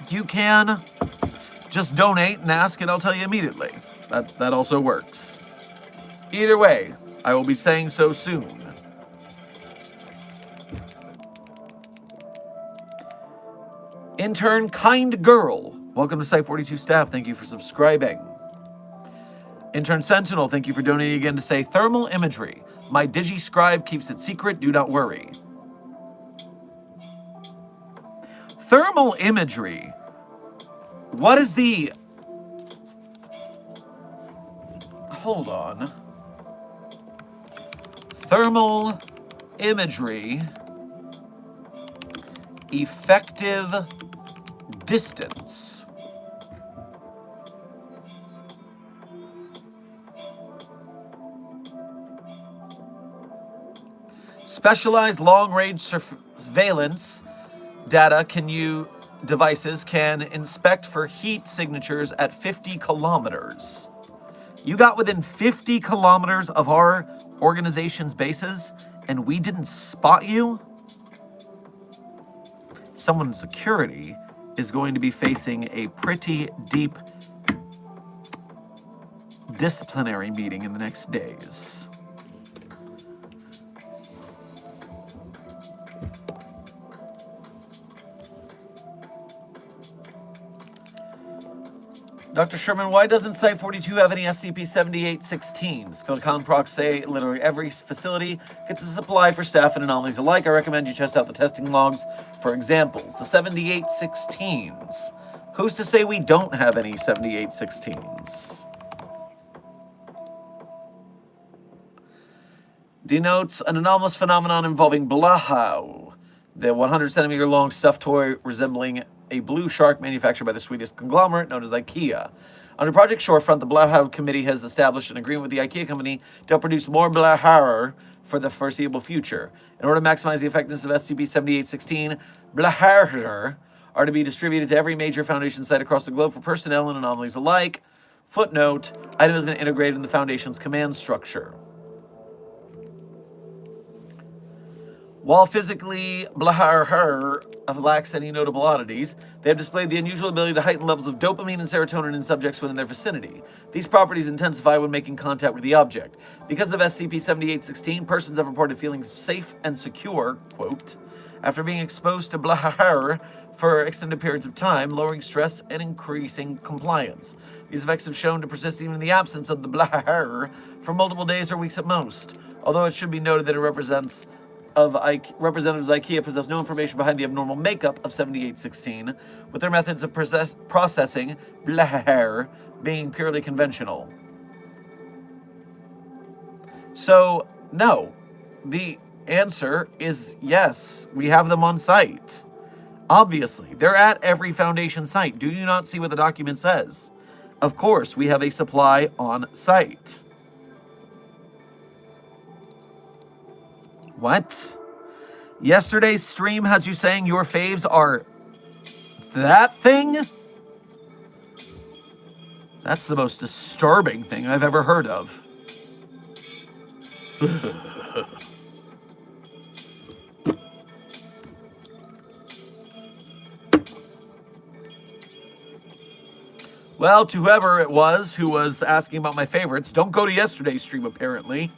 you can just donate and ask and I'll tell you immediately. That also works. Either way, I will be saying so soon. Intern Kind Girl, welcome to Site 42 staff. Thank you for subscribing. Intern Sentinel, thank you for donating again to say thermal imagery. My digi-scribe keeps it secret, do not worry. Thermal imagery. What is the... Hold on. Thermal imagery. Effective distance. Specialized long-range surveillance devices can inspect for heat signatures at 50 kilometers. You got within 50 kilometers of our organization's bases, and we didn't spot you? Someone in security is going to be facing a pretty deep disciplinary meeting in the next days. Dr. Sherman, why doesn't Site 42 have any SCP-7816s? Conprocs say literally every facility gets a supply for staff and anomalies alike. I recommend you test out the testing logs for examples. The 7816s. Who's to say we don't have any 7816s? Denotes an anomalous phenomenon involving Blahu, the 100 centimeter long stuffed toy resembling a blue shark manufactured by the Swedish conglomerate known as IKEA. Under Project Shorefront, the Blahu Committee has established an agreement with the IKEA company to produce more Blahar for the foreseeable future. In order to maximize the effectiveness of SCP-7816, Blahar are to be distributed to every major Foundation site across the globe for personnel and anomalies alike. Footnote, item has been integrated in the Foundation's command structure. While physically Blahar lacks any notable oddities, they have displayed the unusual ability to heighten levels of dopamine and serotonin in subjects within their vicinity. These properties intensify when making contact with the object. Because of SCP-7816, persons have reported feeling safe and secure, quote, after being exposed to Blahar for extended periods of time, lowering stress and increasing compliance. These effects have shown to persist even in the absence of the Blahar for multiple days or weeks at most, although it should be noted that representatives of IKEA possess no information behind the abnormal makeup of 7816, with their methods of processing Blahar being purely conventional. So, no. The answer is yes, we have them on site. Obviously, they're at every Foundation site. Do you not see what the document says? Of course, we have a supply on site. What? Yesterday's stream has you saying your faves are that thing? That's the most disturbing thing I've ever heard of. Well, to whoever it was who was asking about my favorites, don't go to yesterday's stream, apparently.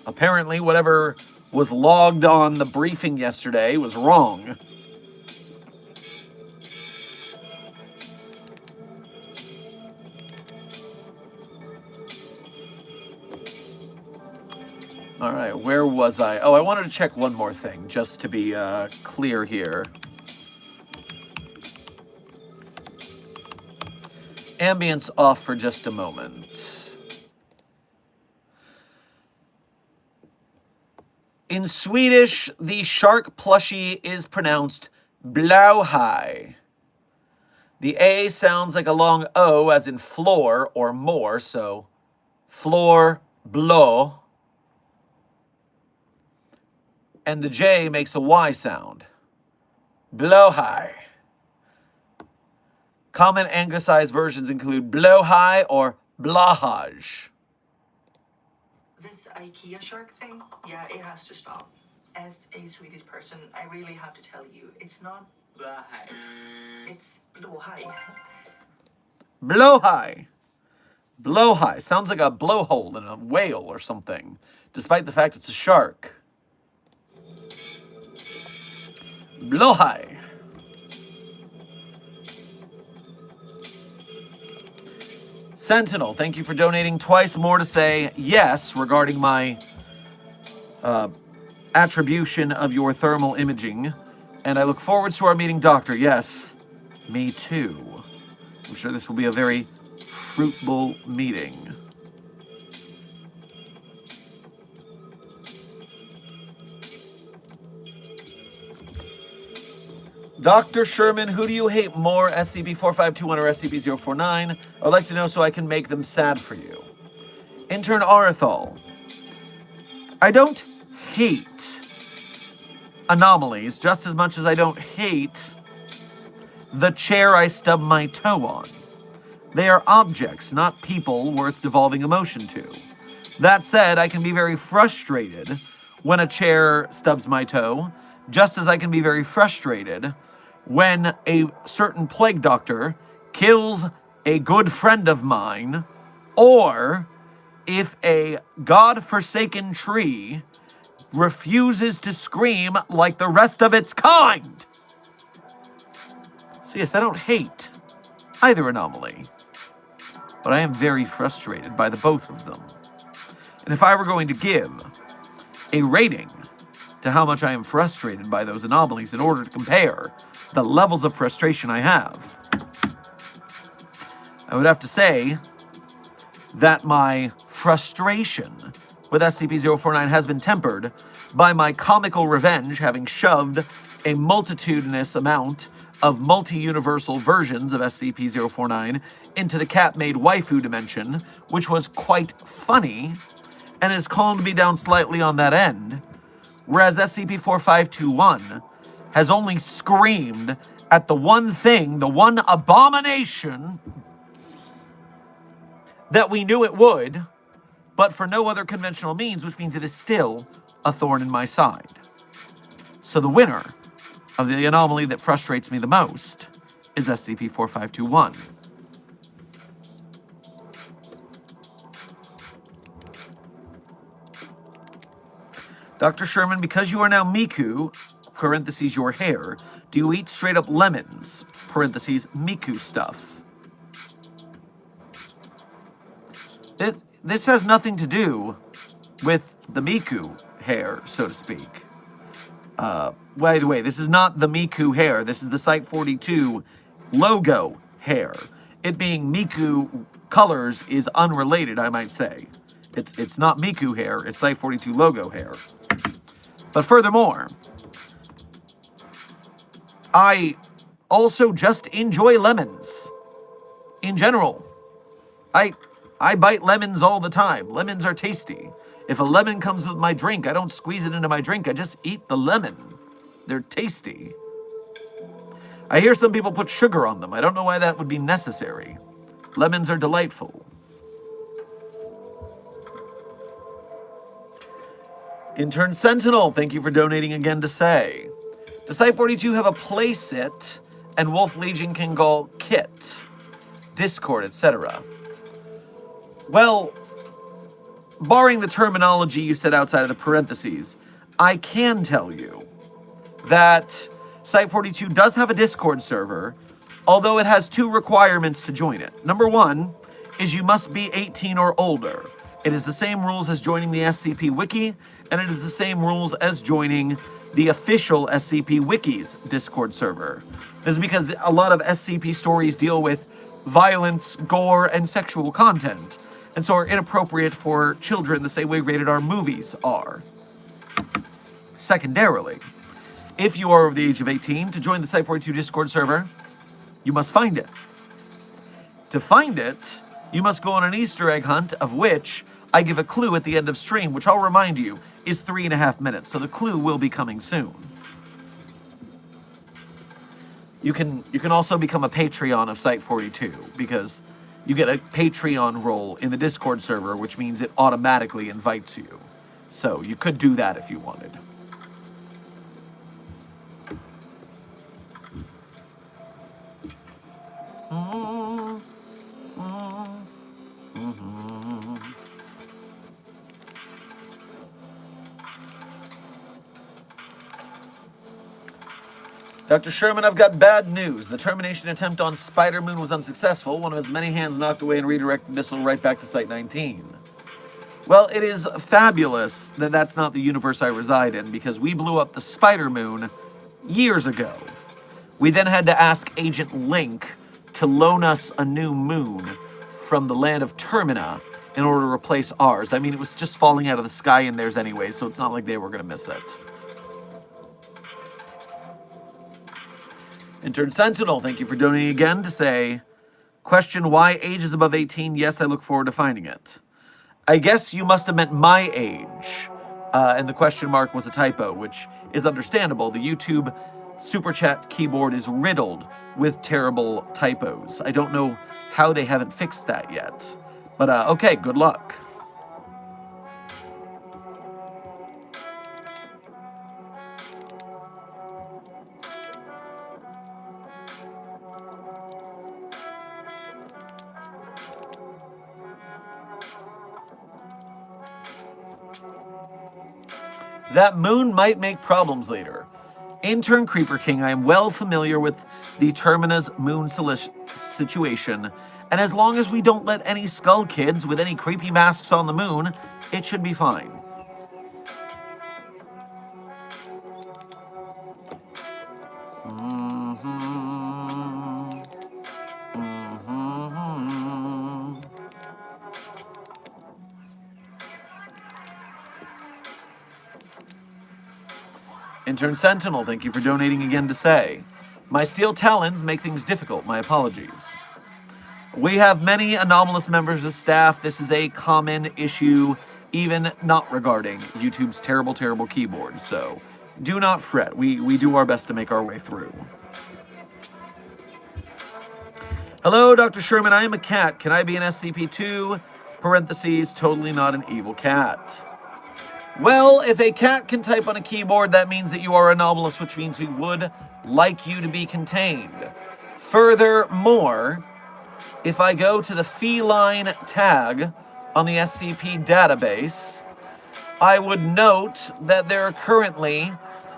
Apparently, whatever was logged on the briefing yesterday was wrong. All right, where was I? Oh, I wanted to check one more thing, just to be clear here. Ambience off for just a moment. In Swedish, the shark plushie is pronounced blauhaj. The A sounds like a long O, as in floor or more, so floor, blå. And the J makes a Y sound. Blauhaj. Common anglicized versions include blowhigh or blahaj.
This IKEA shark thing, yeah, it has to stop. As a Swedish person, I really have to tell you, it's not blahaj. It's blåhaj.
Blowhigh. Blowhigh. Sounds like a blowhole in a whale or something, despite the fact it's a shark. Blowhigh. Sentinel, thank you for donating twice. More to say yes regarding my attribution of your thermal imaging. And I look forward to our meeting, Doctor. Yes, me too. I'm sure this will be a very fruitful meeting. Dr. Sherman, who do you hate more, SCP-4521 or SCP-049? I'd like to know so I can make them sad for you. Intern Arthal, I don't hate anomalies just as much as I don't hate the chair I stubbed my toe on. They are objects, not people worth devolving emotion to. That said, I can be very frustrated when a chair stubs my toe, just as I can be very frustrated when a certain plague doctor kills a good friend of mine, or if a god-forsaken tree refuses to scream like the rest of its kind. So yes, I don't hate either anomaly, but I am very frustrated by the both of them. And if I were going to give a rating to how much I am frustrated by those anomalies in order to compare the levels of frustration I have, I would have to say that my frustration with SCP-049 has been tempered by my comical revenge, having shoved a multitudinous amount of multi-universal versions of SCP-049 into the cat-made waifu dimension, which was quite funny and has calmed me down slightly on that end, whereas SCP-4521 has only screamed at the one thing, the one abomination that we knew it would, but for no other conventional means, which means it is still a thorn in my side. So the winner of the anomaly that frustrates me the most is SCP-4521. Dr. Sherman, because you are now Miku, parentheses your hair, do you eat straight up lemons, parentheses Miku stuff? This has nothing to do with the Miku hair, so to speak. By the way, this is not the Miku hair. This is the Site-42 logo hair. It being Miku colors is unrelated, I might say. It's not Miku hair, it's Site-42 logo hair. But furthermore, I also just enjoy lemons. In general. I bite lemons all the time. Lemons are tasty. If a lemon comes with my drink, I don't squeeze it into my drink. I just eat the lemon. They're tasty. I hear some people put sugar on them. I don't know why that would be necessary. Lemons are delightful. Intern Sentinel, thank you for donating again to say, does Site-42 have a playset and Wolf Legion can call Kit, Discord, etc.? Well, barring the terminology you said outside of the parentheses, I can tell you that Site-42 does have a Discord server, although it has two requirements to join it. Number one is you must be 18 or older. It is the same rules as joining the SCP Wiki, and it is the same rules as joining the official SCP Wiki's Discord server. This is because a lot of SCP stories deal with violence, gore, and sexual content, and so are inappropriate for children the same way rated R movies are. Secondarily, if you are over the age of 18, to join the Site42 Discord server, you must find it. To find it, you must go on an Easter egg hunt, of which I give a clue at the end of stream, which I'll remind you is 3.5 minutes, so the clue will be coming soon. You can also become a Patreon of Site42, because you get a Patreon role in the Discord server, which means it automatically invites you. So you could do that if you wanted. Dr. Sherman, I've got bad news. The termination attempt on Spider Moon was unsuccessful. One of his many hands knocked away and redirected the missile right back to Site 19. Well, it is fabulous that that's not the universe I reside in, because we blew up the Spider Moon years ago. We then had to ask Agent Link to loan us a new moon from the land of Termina in order to replace ours. I mean, it was just falling out of the sky in theirs anyway, so it's not like they were going to miss it. Intern Sentinel, thank you for donating again to say, question, why age is above 18? Yes, I look forward to finding it. I guess you must have meant my age, and the question mark was a typo, which is understandable. The YouTube Super Chat keyboard is riddled with terrible typos. I don't know how they haven't fixed that yet. But, okay, good luck. That moon might make problems later. Intern Creeper King, I am well familiar with the Termina's moon situation, and as long as we don't let any skull kids with any creepy masks on the moon, it should be fine. Intern Sentinel, thank you for donating again to say, my steel talons make things difficult. My apologies. We have many anomalous members of staff. This is a common issue, even not regarding YouTube's terrible, terrible keyboard. So do not fret. We do our best to make our way through. Hello, Dr. Sherman. I am a cat. Can I be an SCP-2? Parentheses, totally not an evil cat. Well, if a cat can type on a keyboard, that means that you are anomalous, which means we would like you to be contained. Furthermore, if I go to the feline tag on the SCP database, I would note that there are currently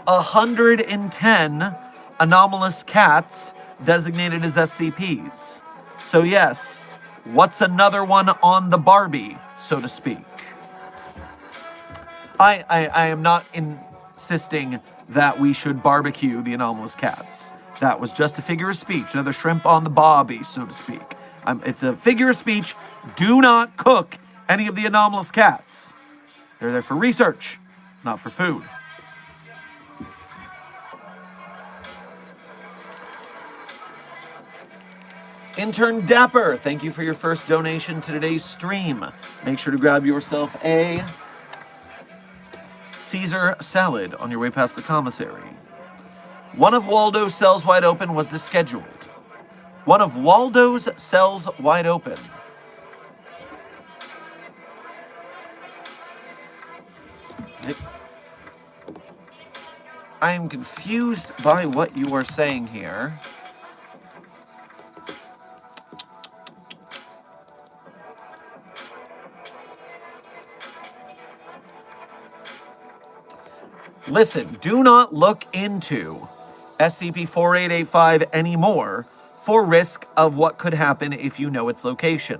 110 anomalous cats designated as SCPs. So yes, what's another one on the Barbie, so to speak? I am not insisting that we should barbecue the anomalous cats. That was just a figure of speech, another shrimp on the bobby, so to speak. It's a figure of speech. Do not cook any of the anomalous cats. They're there for research, not for food. Intern Dapper, thank you for your first donation to today's stream. Make sure to grab yourself a Caesar salad on your way past the commissary. One of Waldo's cells wide open was the scheduled. One of Waldo's cells wide open. I am confused by what you are saying here. Listen, do not look into SCP-4885 anymore for risk of what could happen if you know its location.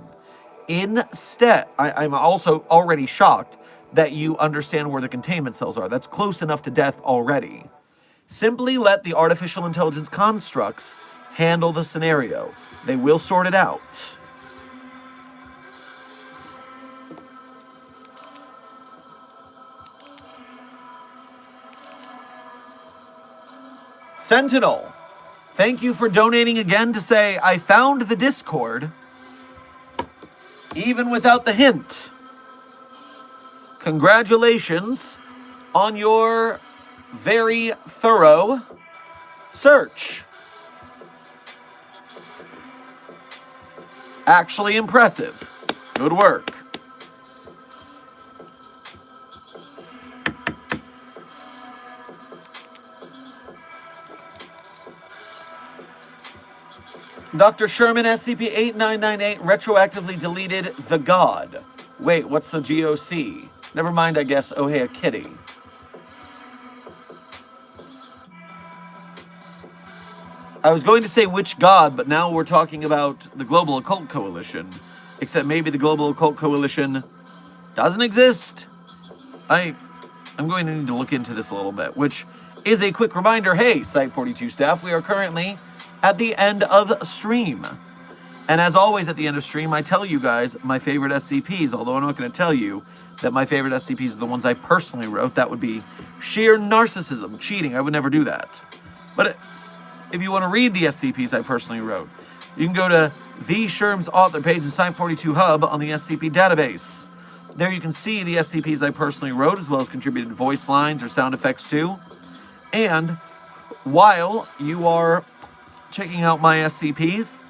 Instead, I'm also already shocked that you understand where the containment cells are. That's close enough to death already. Simply let the artificial intelligence constructs handle the scenario. They will sort it out. Sentinel, thank you for donating again to say, I found the Discord, even without the hint. Congratulations on your very thorough search. Actually impressive. Good work. Dr. Sherman, SCP-8998 retroactively deleted the God. Wait, what's the GOC? Never mind, I guess. Oh, hey, a kitty. I was going to say which God, but now we're talking about the Global Occult Coalition. Except maybe the Global Occult Coalition doesn't exist. I'm going to need to look into this a little bit, which is a quick reminder. Hey, Site-42 staff, we are currently at the end of stream. And as always at the end of stream, I tell you guys my favorite SCPs, although I'm not going to tell you that my favorite SCPs are the ones I personally wrote. That would be sheer narcissism, cheating. I would never do that. But if you want to read the SCPs I personally wrote, you can go to the Sherm's author page in Site-42 Hub on the SCP database. There you can see the SCPs I personally wrote, as well as contributed voice lines or sound effects too. And while you are checking out my SCPs,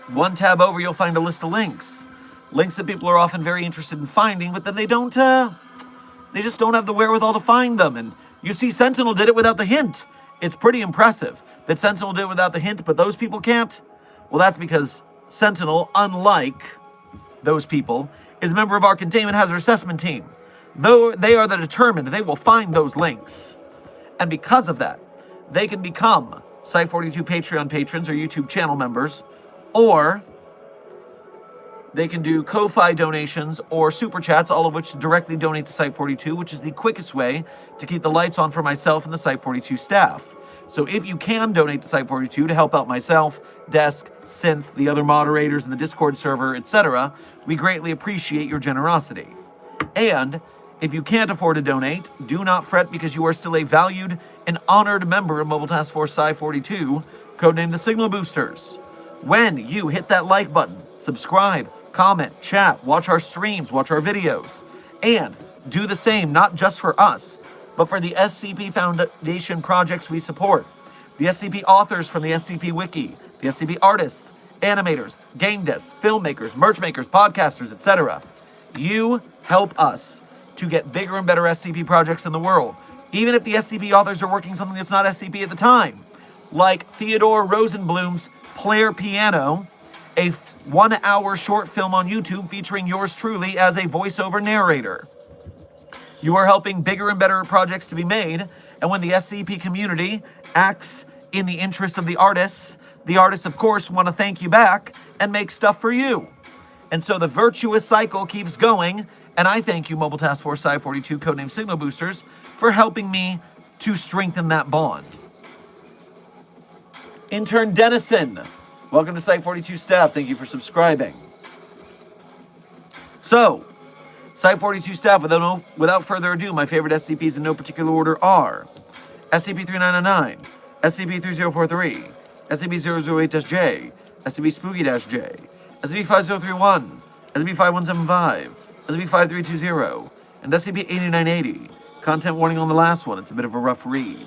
one tab over you'll find a list of links. Links that people are often very interested in finding, but then they just don't have the wherewithal to find them. And you see Sentinel did it without the hint. It's pretty impressive that Sentinel did it without the hint, but those people can't. Well, that's because Sentinel, unlike those people, is a member of our Containment Hazard Assessment team. Though they are the determined, they will find those links. And because of that, they can become Site-42 Patreon patrons or YouTube channel members, or they can do Ko-Fi donations or Super Chats, all of which directly donate to Site-42, which is the quickest way to keep the lights on for myself and the Site-42 staff. So if you can donate to Site-42 to help out myself, Desk, Synth, the other moderators in the Discord server, etc., we greatly appreciate your generosity. And if you can't afford to donate, do not fret, because you are still a valued and honored member of Mobile Task Force Sci-42, codenamed the Signal Boosters. When you hit that like button, subscribe, comment, chat, watch our streams, watch our videos, and do the same not just for us, but for the SCP Foundation projects we support, the SCP authors from the SCP Wiki, the SCP artists, animators, game devs, filmmakers, merch makers, podcasters, etc. You help us to get bigger and better SCP projects in the world, even if the SCP authors are working something that's not SCP at the time, like Theodore Rosenblum's Player Piano, a 1-hour short film on YouTube featuring yours truly as a voiceover narrator. You are helping bigger and better projects to be made, and when the SCP community acts in the interest of the artists, of course, want to thank you back and make stuff for you. And so the virtuous cycle keeps going, and I thank you, Mobile Task Force Sci-42, codename Signal Boosters, for helping me to strengthen that bond. Intern Dennison, welcome to Site-42 staff. Thank you for subscribing. So, Site-42 staff, without further ado, my favorite SCPs in no particular order are SCP-3909, SCP-3043, SCP-008-J, SCP-Spooky-J, SCP-5031, SCP-5175, SCP-5320, and SCP-8980. Content warning on the last one, it's a bit of a rough read.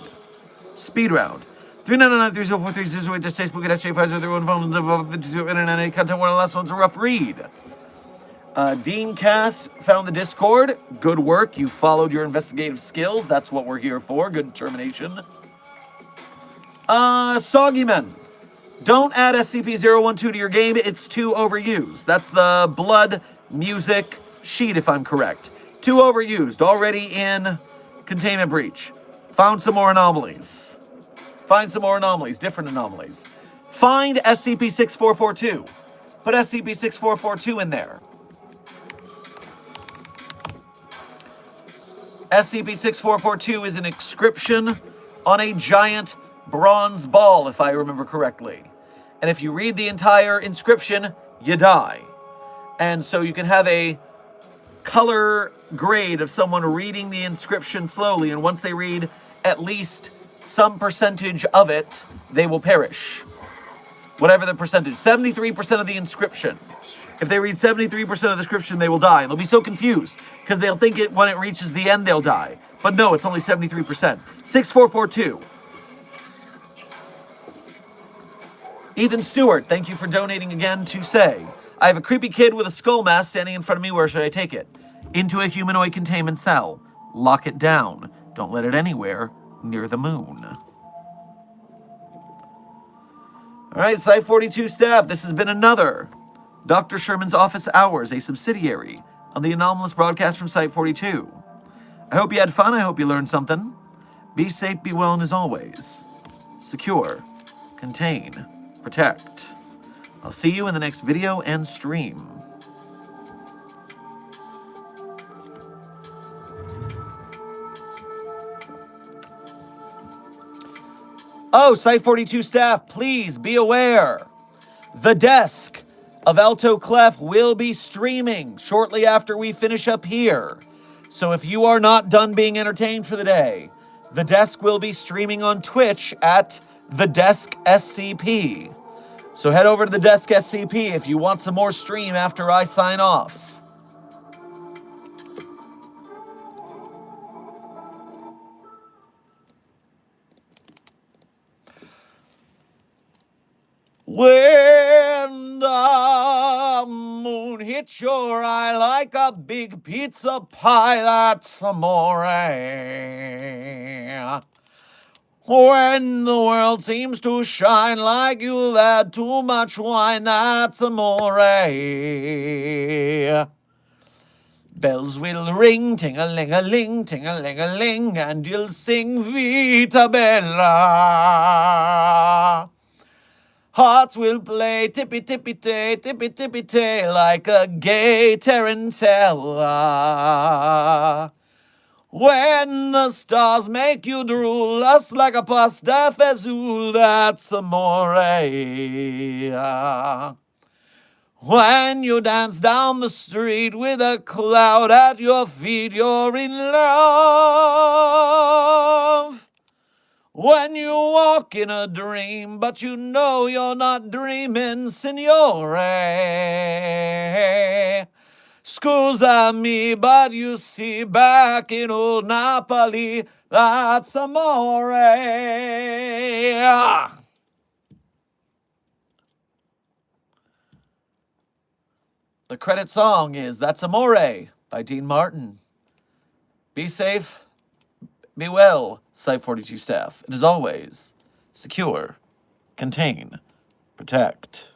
Speed round. 3999-3043-08-J, Spooky-J, 5031, 5089, content warning on the last one, it's a rough read. Dean Cass found the Discord. Good work. You followed your investigative skills. That's what we're here for. Good determination. Soggyman. Don't add SCP-012 to your game. It's too overused. That's the blood music sheet, if I'm correct. Too overused. Already in Containment Breach. Found some more anomalies. Find some more anomalies. Different anomalies. Find SCP-6442. Put SCP-6442 in there. SCP-6442 is an inscription on a giant bronze ball, if I remember correctly. And if you read the entire inscription, you die. And so you can have a color grade of someone reading the inscription slowly, and once they read at least some percentage of it, they will perish. Whatever the percentage. 73% of the inscription. If they read 73% of the inscription, they will die. And they'll be so confused, because they'll think when it reaches the end, they'll die. But no, it's only 73%. 6442. Ethan Stewart, thank you for donating again to say, I have a creepy kid with a skull mask standing in front of me. Where should I take it? Into a humanoid containment cell. Lock it down. Don't let it anywhere near the moon. All right, Site-42 staff, this has been another Dr. Sherman's Office Hours, a subsidiary of the anomalous broadcast from Site-42. I hope you had fun. I hope you learned something. Be safe, be well, and as always, secure, contain, protect. I'll see you in the next video and stream. Oh, Site-42 staff, please be aware. The desk of Alto Clef will be streaming shortly after we finish up here. So if you are not done being entertained for the day, the desk will be streaming on Twitch at The Desk SCP. So head over to The Desk SCP if you want some more stream after I sign off. When the moon hits your eye like a big pizza pie, that's amore. When the world seems to shine like you've had too much wine, that's amore. Bells will ring, ting-a-ling-a-ling, ting-a-ling-a-ling, and you'll sing Vita Bella. Hearts will play tippy-tippy-tay, like a gay tarantella. When the stars make you drool, lust like a pasta fazool, that's amore. When you dance down the street with a cloud at your feet, you're in love. When you walk in a dream, but you know you're not dreaming, signore. Scusa me, but you see, back in old Napoli, that's amore. The credit song is That's Amore by Dean Martin. Be safe, be well, Site-42 staff. And as always, secure, contain, protect.